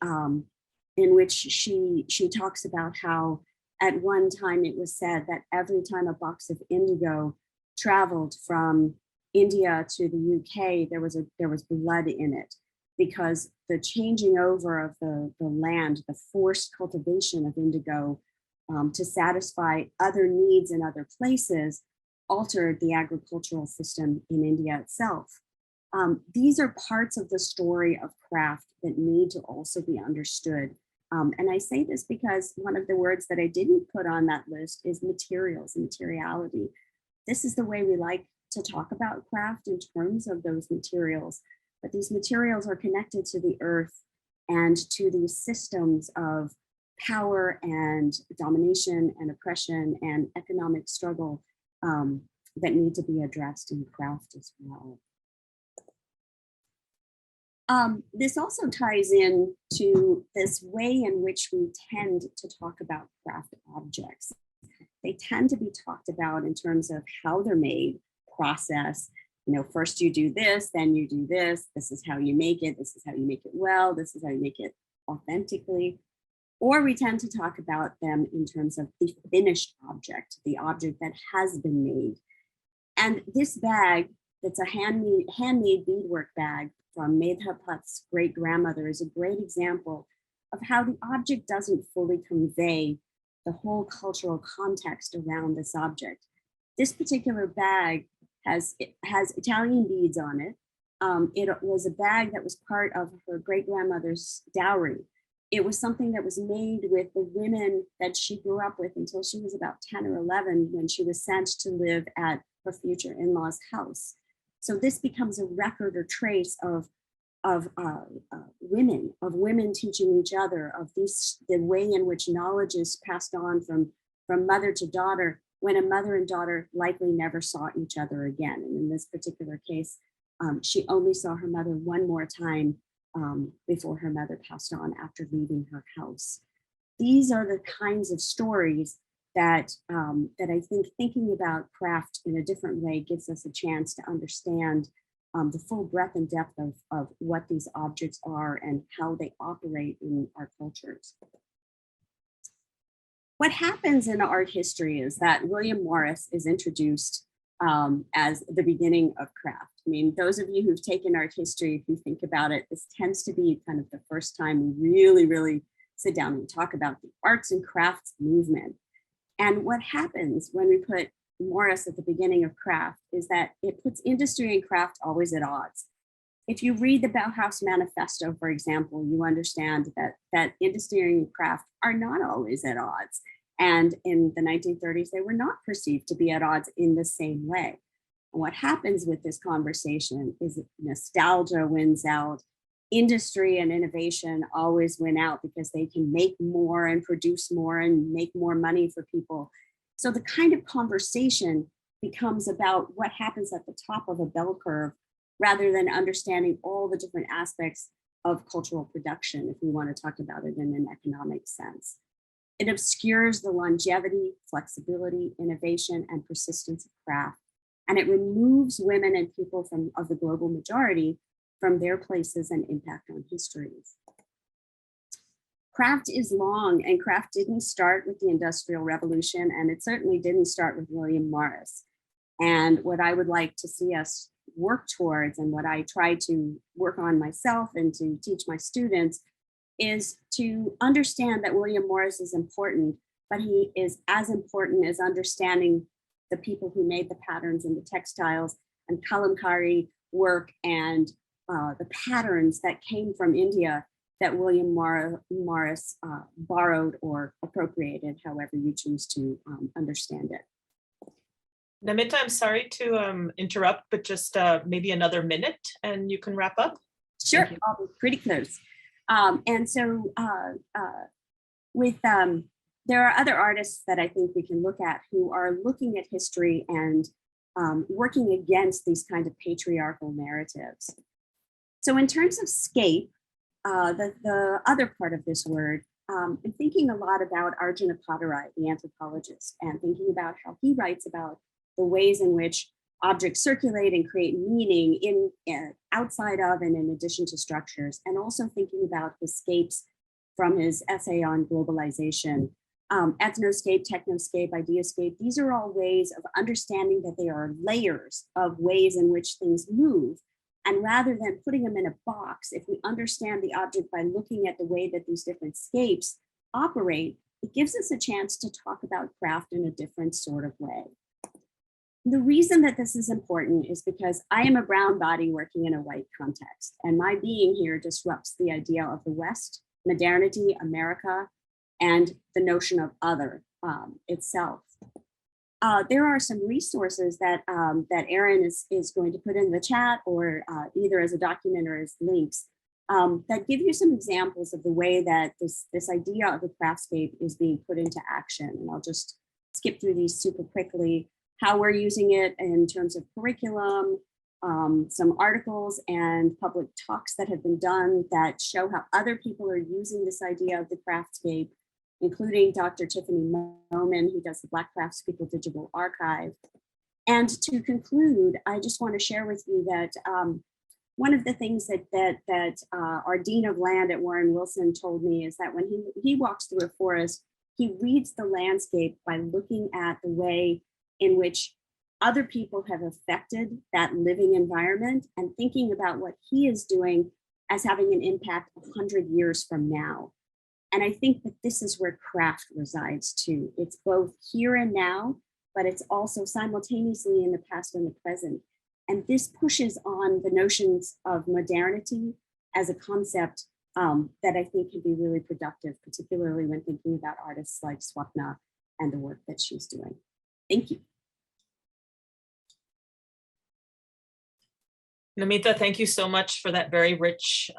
in which she talks about how at one time it was said that every time a box of indigo traveled from India to the UK, there was blood in it, because the changing over of the land, the forced cultivation of indigo to satisfy other needs in other places, altered the agricultural system in India itself. These are parts of the story of craft that need to also be understood. And I say this because one of the words that I didn't put on that list is materials and materiality. This is the way we like to talk about craft in terms of those materials, but these materials are connected to the earth and to these systems of power and domination and oppression and economic struggle that need to be addressed in craft as well. This also ties in to this way in which we tend to talk about craft objects. They tend to be talked about in terms of how they're made, process. You know, first you do this, then you do this. This is how you make it. This is how you make it well. This is how you make it authentically. Or we tend to talk about them in terms of the finished object, the object that has been made. And this bag, that's a handmade beadwork bag from Medha Bhatt's great-grandmother, is a great example of how the object doesn't fully convey the whole cultural context around this object. This particular bag has Italian beads on it. It was a bag that was part of her great-grandmother's dowry. It was something that was made with the women that she grew up with until she was about 10 or 11, when she was sent to live at her future in-law's house. So this becomes a record or trace of women teaching each other, of the way in which knowledge is passed on from mother to daughter, when a mother and daughter likely never saw each other again. And in this particular case, she only saw her mother one more time before her mother passed on after leaving her house. These are the kinds of stories that I think thinking about craft in a different way gives us a chance to understand the full breadth and depth of what these objects are and how they operate in our cultures. What happens in art history is that William Morris is introduced as the beginning of craft. I mean, those of you who've taken art history, if you think about it, this tends to be kind of the first time we really sit down and talk about the arts and crafts movement. And what happens when we put Morris at the beginning of craft is that it puts industry and craft always at odds. If you read the Bauhaus Manifesto, for example, you understand that industry and craft are not always at odds. And in the 1930s, they were not perceived to be at odds in the same way. And what happens with this conversation is nostalgia wins out. Industry and innovation always win out because they can make more and produce more and make more money for people. So the kind of conversation becomes about what happens at the top of a bell curve, rather than understanding all the different aspects of cultural production, if we want to talk about it in an economic sense. It obscures the longevity, flexibility, innovation, and persistence of craft. And it removes women and people of the global majority from their places and impact on histories. Craft is long, and craft didn't start with the Industrial Revolution, and it certainly didn't start with William Morris. And what I would like to see us work towards, and what I try to work on myself and to teach my students, is to understand that William Morris is important, but he is as important as understanding the people who made the patterns and the textiles and kalamkari work and the patterns that came from India that William Morris borrowed or appropriated, however you choose to understand it. Namita, I'm sorry to interrupt, but just maybe another minute and you can wrap up. Sure, I'll be pretty close. And so there are other artists that I think we can look at who are looking at history and working against these kind of patriarchal narratives. So in terms of scape, the other part of this word, I'm thinking a lot about Arjuna Padarai, the anthropologist, and thinking about how he writes about the ways in which objects circulate and create meaning in outside of and in addition to structures, and also thinking about the scapes from his essay on globalization. Ethnoscape, technoscape, ideascape, these are all ways of understanding that they are layers of ways in which things move. And rather than putting them in a box, if we understand the object by looking at the way that these different scapes operate, it gives us a chance to talk about craft in a different sort of way. The reason that this is important is because I am a brown body working in a white context, and my being here disrupts the idea of the West, modernity, America, and the notion of other itself. There are some resources that that Erin is going to put in the chat, or either as a document or as links, that give you some examples of the way that this idea of the craftscape is being put into action. And I'll just skip through these super quickly. How we're using it in terms of curriculum, some articles and public talks that have been done that show how other people are using this idea of the craftscape, including Dr. Tiffany Moman, who does the Black Craftspeople Digital Archive. And to conclude, I just want to share with you that one of the things that our Dean of Land at Warren Wilson told me is that when he walks through a forest, he reads the landscape by looking at the way in which other people have affected that living environment and thinking about what he is doing as having an impact 100 years from now. And I think that this is where craft resides too. It's both here and now, but it's also simultaneously in the past and the present. And this pushes on the notions of modernity as a concept that I think can be really productive, particularly when thinking about artists like Swapnaa and the work that she's doing. Thank you. Namita, thank you so much for that very rich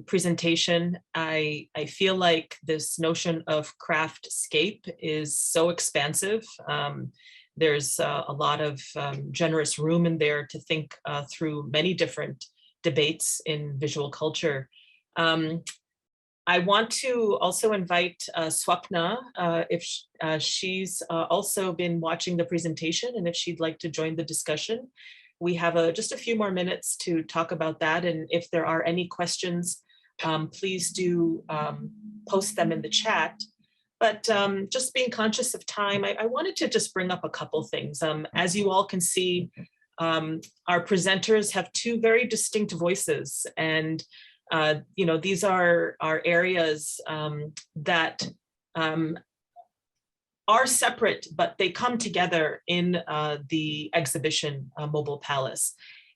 presentation. I feel like this notion of craftscape is so expansive. There's a lot of generous room in there to think through many different debates in visual culture. I want to also invite Swapnaa, if she's also been watching the presentation and if she'd like to join the discussion. We have just a few more minutes to talk about that. And if there are any questions, please do post them in the chat. But just being conscious of time, I wanted to just bring up a couple things. As you all can see, our presenters have two very distinct voices. And these are areas that are separate, but they come together in the exhibition Mobile Palace.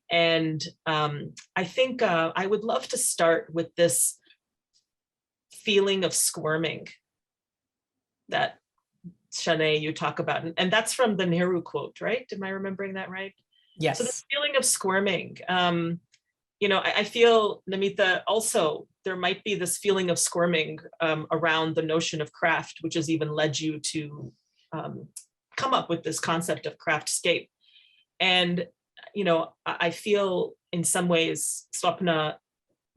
And I think I would love to start with this feeling of squirming that Shanay, you talk about. And that's from the Nehru quote, right? Am I remembering that right? Yes. So this feeling of squirming, I feel, Namita, also there might be this feeling of squirming around the notion of craft, which has even led you to come up with this concept of craftscape. And, I feel in some ways, Swapnaa,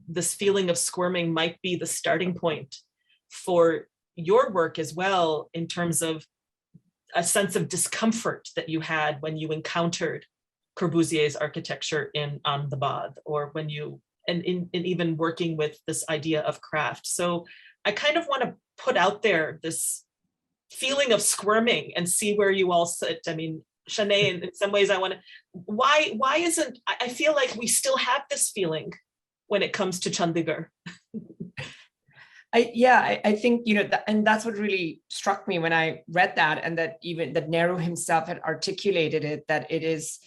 this feeling of squirming might be the starting point for your work as well, in terms of a sense of discomfort that you had when you encountered Corbusier's architecture in Ahmedabad, or when you, and even working with this idea of craft. So I kind of want to put out there this feeling of squirming and see where you all sit. I mean, Shanay, in some ways I want to, why isn't, I feel like we still have this feeling when it comes to Chandigarh. I think, and that's what really struck me when I read that, and that even that Nehru himself had articulated it, that it is,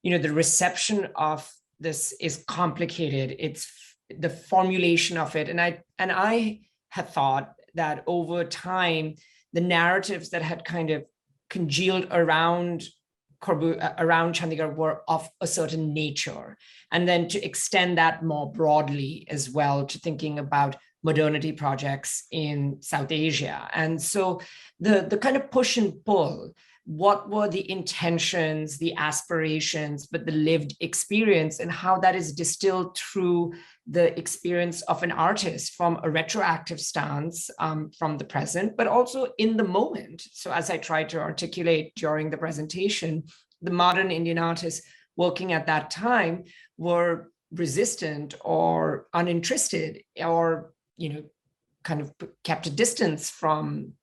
the reception of this is complicated. It's the formulation of it. And I had thought that over time, the narratives that had kind of congealed around Chandigarh were of a certain nature. And then to extend that more broadly as well to thinking about modernity projects in South Asia. And so the kind of push and pull, what were the intentions, the aspirations, but the lived experience, and how that is distilled through the experience of an artist from a retroactive stance from the present, but also in the moment. So as I tried to articulate during the presentation, the modern Indian artists working at that time were resistant or uninterested, or kind of kept a distance from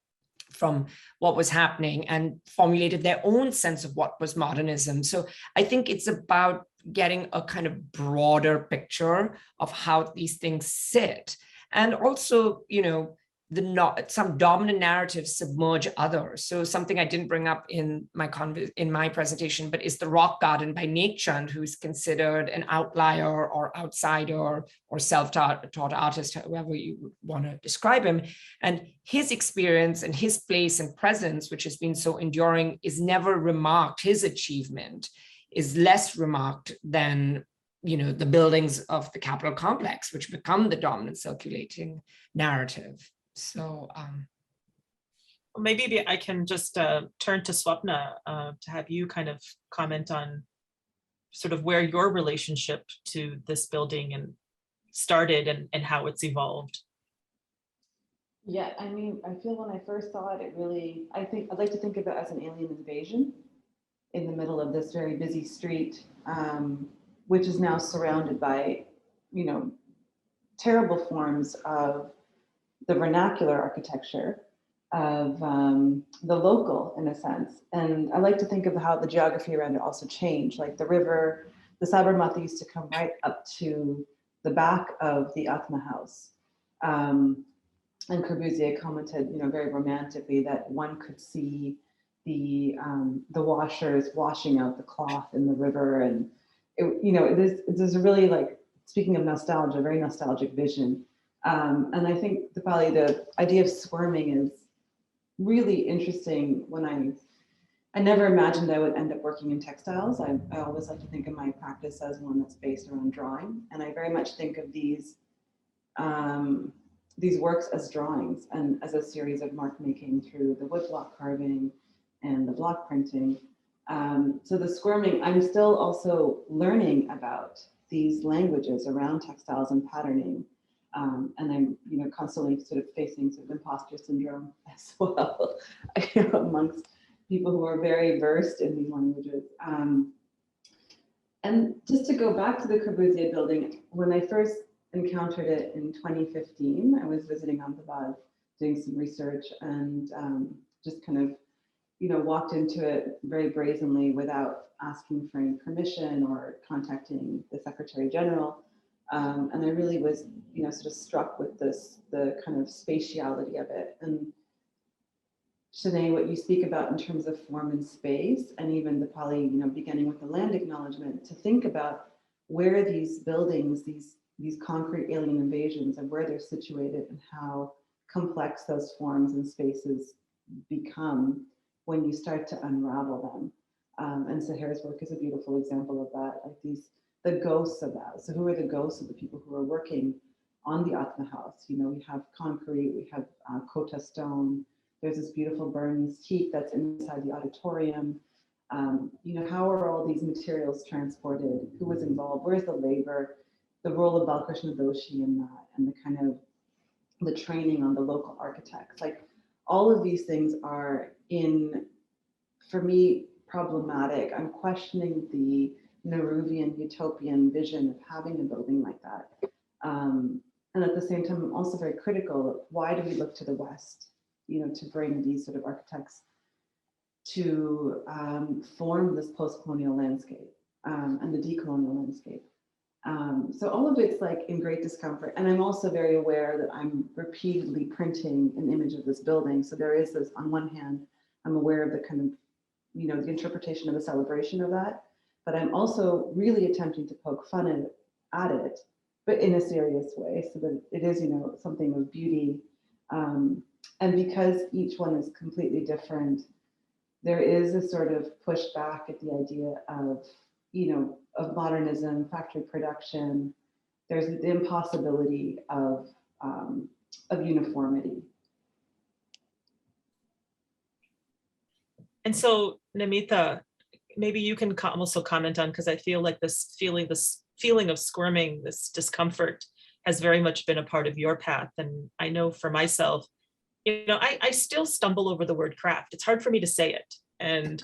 what was happening and formulated their own sense of what was modernism. So I think it's about getting a kind of broader picture of how these things sit. And also, some dominant narratives submerge others. So something I didn't bring up in my presentation, but is the rock garden by Nek Chand, who's considered an outlier or outsider or self-taught artist, however you want to describe him. And his experience and his place and presence, which has been so enduring, is never remarked. His achievement is less remarked than the buildings of the Capitol complex, which become the dominant circulating narrative. So maybe I can just turn to Swapnaa to have you kind of comment on sort of where your relationship to this building and started and how it's evolved. Yeah, I mean, I feel when I first saw it, I'd like to think of it as an alien invasion in the middle of this very busy street, which is now surrounded by, terrible forms of the vernacular architecture of the local, in a sense. And I like to think of how the geography around it also changed. Like the river, the Sabarmati used to come right up to the back of the Atma house. And Corbusier commented, very romantically, that one could see the washers washing out the cloth in the river. And there's a really, like, speaking of nostalgia, very nostalgic vision. And I think the idea of squirming is really interesting. When I never imagined I would end up working in textiles. I always like to think of my practice as one that's based around drawing. And I very much think of these works as drawings and as a series of mark making through the woodblock carving and the block printing. So the squirming, I'm still also learning about these languages around textiles and patterning. And I'm, constantly sort of facing sort of imposter syndrome as well, amongst people who are very versed in these languages. And just to go back to the Corbusier building, when I first encountered it in 2015, I was visiting Ahmedabad, doing some research, and just kind of, walked into it very brazenly without asking for any permission or contacting the Secretary General. And I really was, sort of struck with the kind of spatiality of it. And Shanay, what you speak about in terms of form and space, and even Deepali, beginning with the land acknowledgement, to think about where these buildings, these concrete alien invasions, and where they're situated and how complex those forms and spaces become when you start to unravel them. And Sahir's work is a beautiful example of that, like the ghosts of that. So who are the ghosts of the people who are working on the Atma house? We have concrete, we have Kota stone, there's this beautiful Burmese teak that's inside the auditorium. How are all these materials transported? Who was involved? Where's the labor? The role of Balkrishna Doshi in that, and the kind of the training on the local architects. Like, all of these things are, for me, problematic. I'm questioning the Nehruvian utopian vision of having a building like that. And at the same time, I'm also very critical of why do we look to the West, to bring these sort of architects to form this post-colonial landscape and the decolonial landscape. So all of it's like in great discomfort. And I'm also very aware that I'm repeatedly printing an image of this building. So there is this, on one hand, I'm aware of the kind of, the interpretation of the celebration of that, but I'm also really attempting to poke fun at it, but in a serious way, so that it is, something of beauty. And because each one is completely different, there is a sort of pushback at the idea of, of modernism, factory production. There's the impossibility of uniformity. And so, Namita, maybe you can also comment on, because I feel like this feeling of squirming, this discomfort, has very much been a part of your path. And I know for myself, I still stumble over the word craft. It's hard for me to say it, and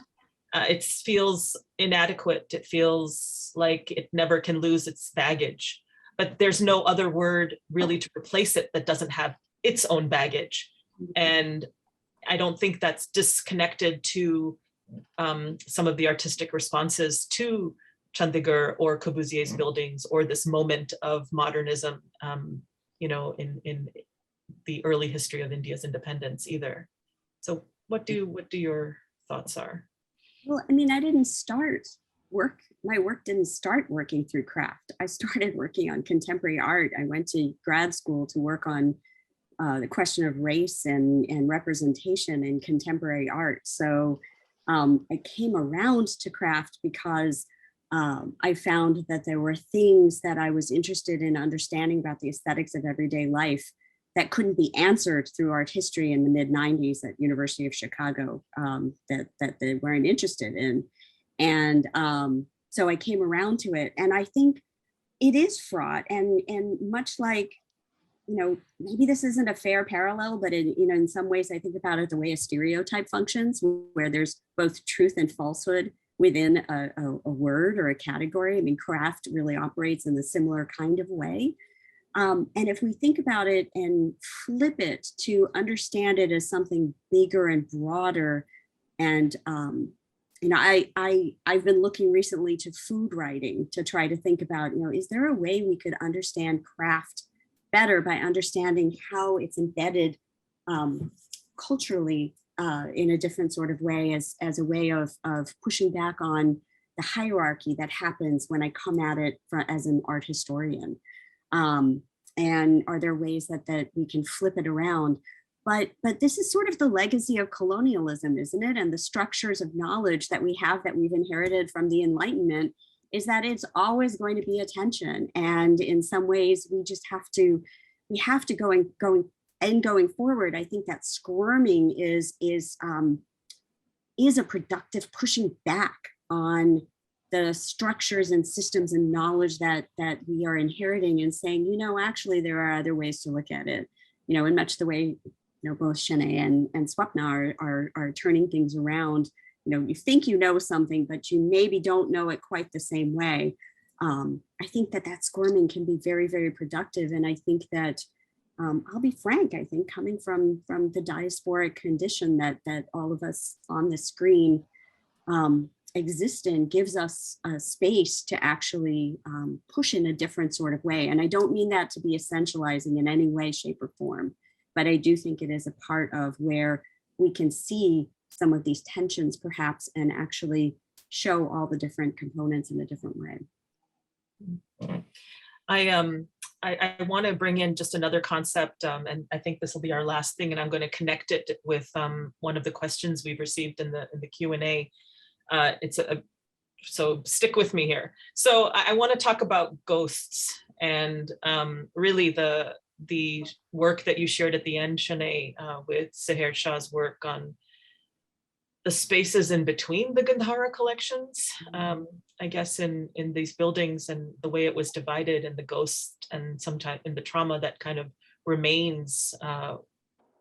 it feels inadequate. It feels like it never can lose its baggage, but there's no other word really to replace it that doesn't have its own baggage. And I don't think that's disconnected to some of the artistic responses to Chandigarh or Corbusier's buildings, or this moment of modernism, in the early history of India's independence either. So what do your thoughts are? Well, I mean, I didn't start my work didn't start working through craft. I started working on contemporary art. I went to grad school to work on the question of race and representation in contemporary art. So I came around to craft because I found that there were things that I was interested in understanding about the aesthetics of everyday life that couldn't be answered through art history in the mid-90s at University of Chicago, that they weren't interested in. And so I came around to it. And I think it is fraught, and much like, maybe this isn't a fair parallel, but in some ways I think about it the way a stereotype functions, where there's both truth and falsehood within a word or a category. I mean, craft really operates in a similar kind of way. And if we think about it and flip it to understand it as something bigger and broader, and I've been looking recently to food writing to try to think about, is there a way we could understand craft better by understanding how it's embedded culturally in a different sort of way, as a way of pushing back on the hierarchy that happens when I come at it as an art historian. And are there ways that we can flip it around? But this is sort of the legacy of colonialism, isn't it? And the structures of knowledge that we have, that we've inherited from the Enlightenment, is that it's always going to be a tension. And in some ways, we have to going forward. I think that squirming is a productive pushing back on the structures and systems and knowledge that we are inheriting, and saying, actually there are other ways to look at it, in much the way, both Shanay and Swapnaa are turning things around. You think you know something, but you maybe don't know it quite the same way. I think that squirming can be very, very productive. And I think that, I'll be frank, I think coming from the diasporic condition that all of us on the screen exist in, gives us a space to actually push in a different sort of way. And I don't mean that to be essentializing in any way, shape, or form, but I do think it is a part of where we can see some of these tensions perhaps, and actually show all the different components in a different way. I want to bring in just another concept, and I think this will be our last thing, and I'm going to connect it with one of the questions we've received in the Q&A. So stick with me here. So I want to talk about ghosts, and really the work that you shared at the end, Shanay, with Seher Shah's work on the spaces in between the Gandhara collections, I guess in these buildings, and the way it was divided, and the ghost, and sometimes in the trauma that kind of remains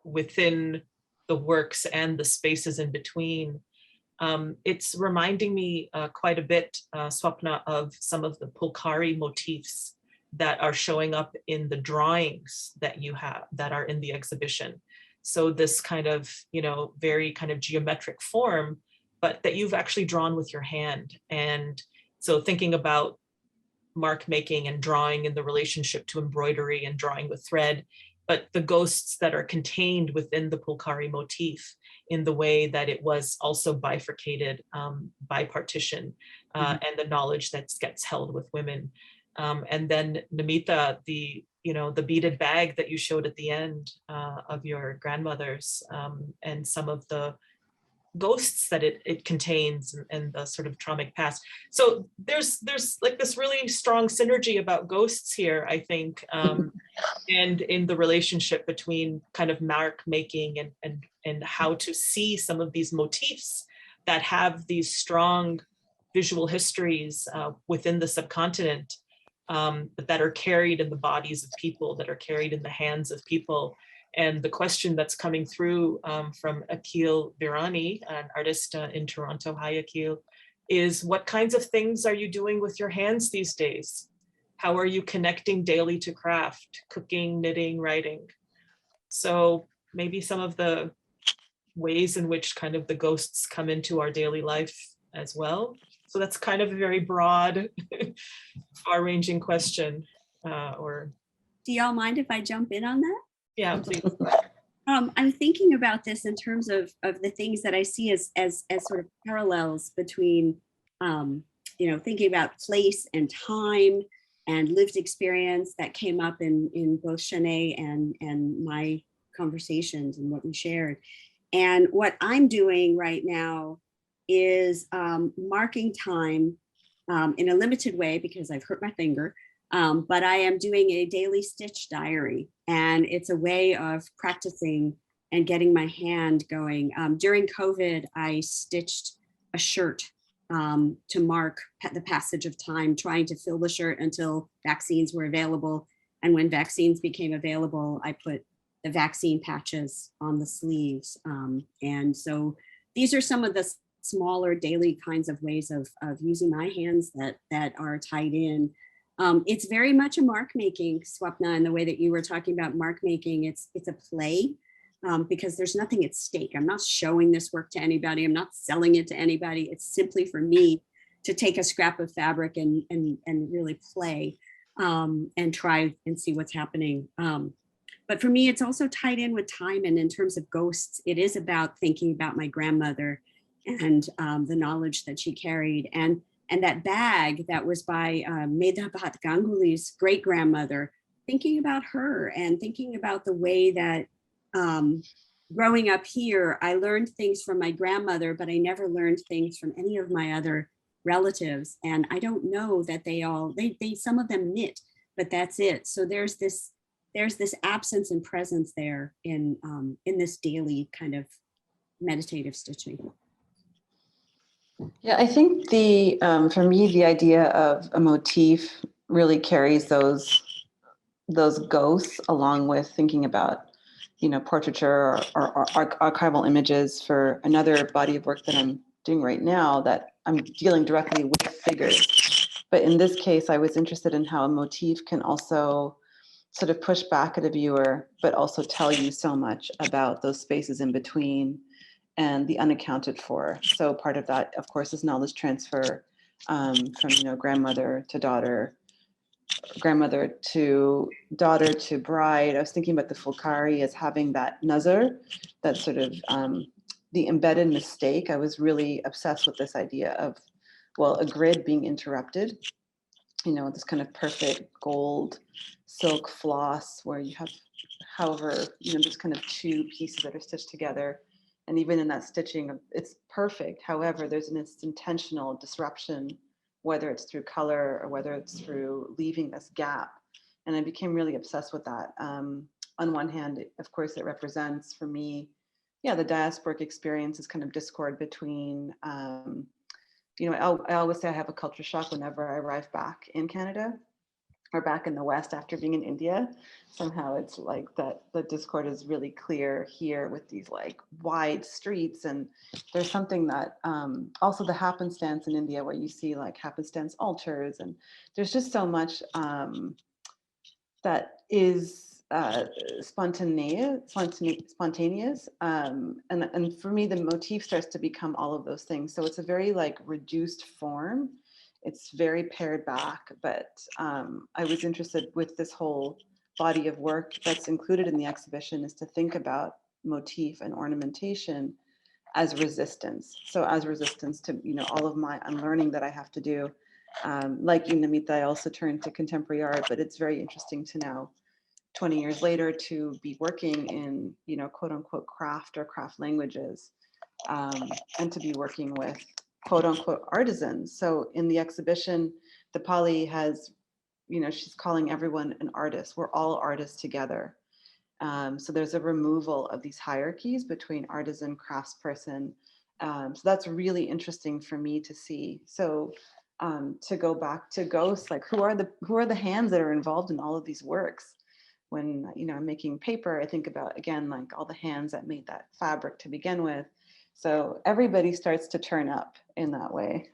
within the works and the spaces in between. It's reminding me quite a bit, Swapna, of some of the Pulkari motifs that are showing up in the drawings that you have, that are in the exhibition. So this kind of, very kind of geometric form, but that you've actually drawn with your hand. And so thinking about mark making and drawing in the relationship to embroidery and drawing with thread, but the ghosts that are contained within the Pulkari motif in the way that it was also bifurcated by partition and the knowledge that gets held with women. And then Namita, the beaded bag that you showed at the end of your grandmother's and some of the ghosts that it contains and the sort of traumatic past. So there's like this really strong synergy about ghosts here, I think, and in the relationship between kind of mark making and how to see some of these motifs that have these strong visual histories within the subcontinent that are carried in the bodies of people, that are carried in the hands of people. And the question that's coming through from Akil Virani, an artist in Toronto, hi Akil, is what kinds of things are you doing with your hands these days? How are you connecting daily to craft, cooking, knitting, writing? So maybe some of the ways in which kind of the ghosts come into our daily life as well. So that's kind of a very broad, far-ranging question. Do y'all mind if I jump in on that? Yeah, please. I'm thinking about this in terms of the things that I see as sort of parallels between, thinking about place and time and lived experience that came up in both Shanay and my conversations and what we shared. And what I'm doing right now is marking time in a limited way because I've hurt my finger. But I am doing a daily stitch diary, and it's a way of practicing and getting my hand going. During COVID, I stitched a shirt to mark the passage of time, trying to fill the shirt until vaccines were available. And when vaccines became available, I put the vaccine patches on the sleeves. And so these are some of the smaller daily kinds of ways of using my hands that are tied in. It's very much a mark making, Swapnaa, in the way that you were talking about mark making. It's a play because there's nothing at stake. I'm not showing this work to anybody. I'm not selling it to anybody. It's simply for me to take a scrap of fabric and really play and try and see what's happening. But for me, it's also tied in with time. And in terms of ghosts, it is about thinking about my grandmother and the knowledge that she carried. And that bag that was by Medha Bhat Ganguly's great-grandmother, thinking about her and thinking about the way that growing up here, I learned things from my grandmother, but I never learned things from any of my other relatives. And I don't know that they some of them knit, but that's it. So there's this absence and presence there in this daily kind of meditative stitching. Yeah, I think for me, the idea of a motif really carries those ghosts along with thinking about, portraiture or archival images for another body of work that I'm doing right now that I'm dealing directly with figures. But in this case, I was interested in how a motif can also sort of push back at a viewer, but also tell you so much about those spaces in between and the unaccounted for. So part of that, of course, is knowledge transfer from grandmother to daughter, grandmother to daughter to bride. I was thinking about the Fulkari as having that nazar, that sort of the embedded mistake. I was really obsessed with this idea of, a grid being interrupted, this kind of perfect gold silk floss where you have, however, this kind of two pieces that are stitched together. And even in that stitching, it's perfect. However, there's an intentional disruption, whether it's through color or whether it's through leaving this gap. And I became really obsessed with that. On one hand, of course, it represents for me, the diasporic experience is kind of discord between, I always say I have a culture shock whenever I arrive back in Canada or back in the West after being in India. Somehow it's like that the discord is really clear here with these like wide streets. And there's something that also the happenstance in India where you see like happenstance altars, and there's just so much that is spontaneous. And for me, the motif starts to become all of those things. So it's a very like reduced form It's very pared back, but I was interested with this whole body of work that's included in the exhibition is to think about motif and ornamentation as resistance. So as resistance to, all of my unlearning that I have to do. Like you, Namita, I also turned to contemporary art, but it's very interesting to now, 20 years later, to be working in, quote unquote, craft or craft languages, and to be working with quote unquote artisans. So in the exhibition, Deepali has, she's calling everyone an artist. We're all artists together. So there's a removal of these hierarchies between artisan, craftsperson. So that's really interesting for me to see. So to go back to ghosts, like who are the hands that are involved in all of these works? When I'm making paper, I think about, again, like all the hands that made that fabric to begin with. So everybody starts to turn up in that way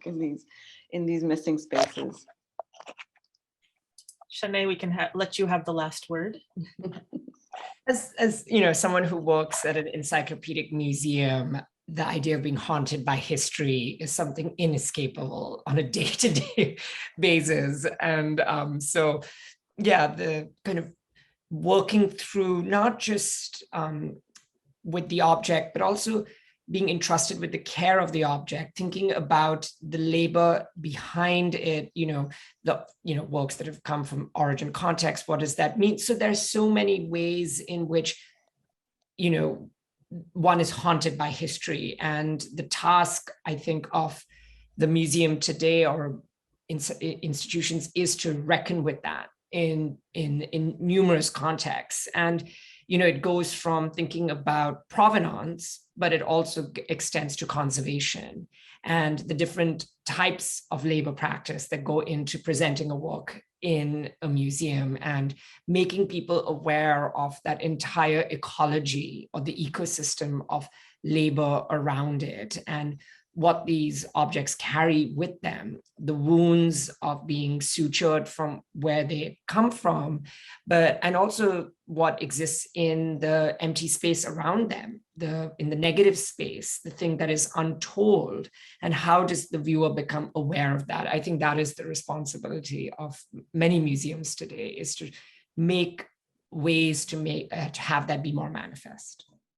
in these missing spaces. Shanay, we can let you have the last word. As someone who works at an encyclopedic museum, the idea of being haunted by history is something inescapable on a day-to-day basis. And so, yeah, the kind of working through not just with the object, but also being entrusted with the care of the object, thinking about the labor behind it, the works that have come from origin context, what does that mean? So there's so many ways in which, one is haunted by history. And the task, I think, of the museum today or institutions is to reckon with that in numerous contexts. And it goes from thinking about provenance, but it also extends to conservation and the different types of labor practice that go into presenting a work in a museum and making people aware of that entire ecology or the ecosystem of labor around it and what these objects carry with them, the wounds of being sutured from where they come from, and also what exists in the empty space around them, in the negative space, the thing that is untold, and how does the viewer become aware of that? I think that is the responsibility of many museums today, is to make ways to have that be more manifest.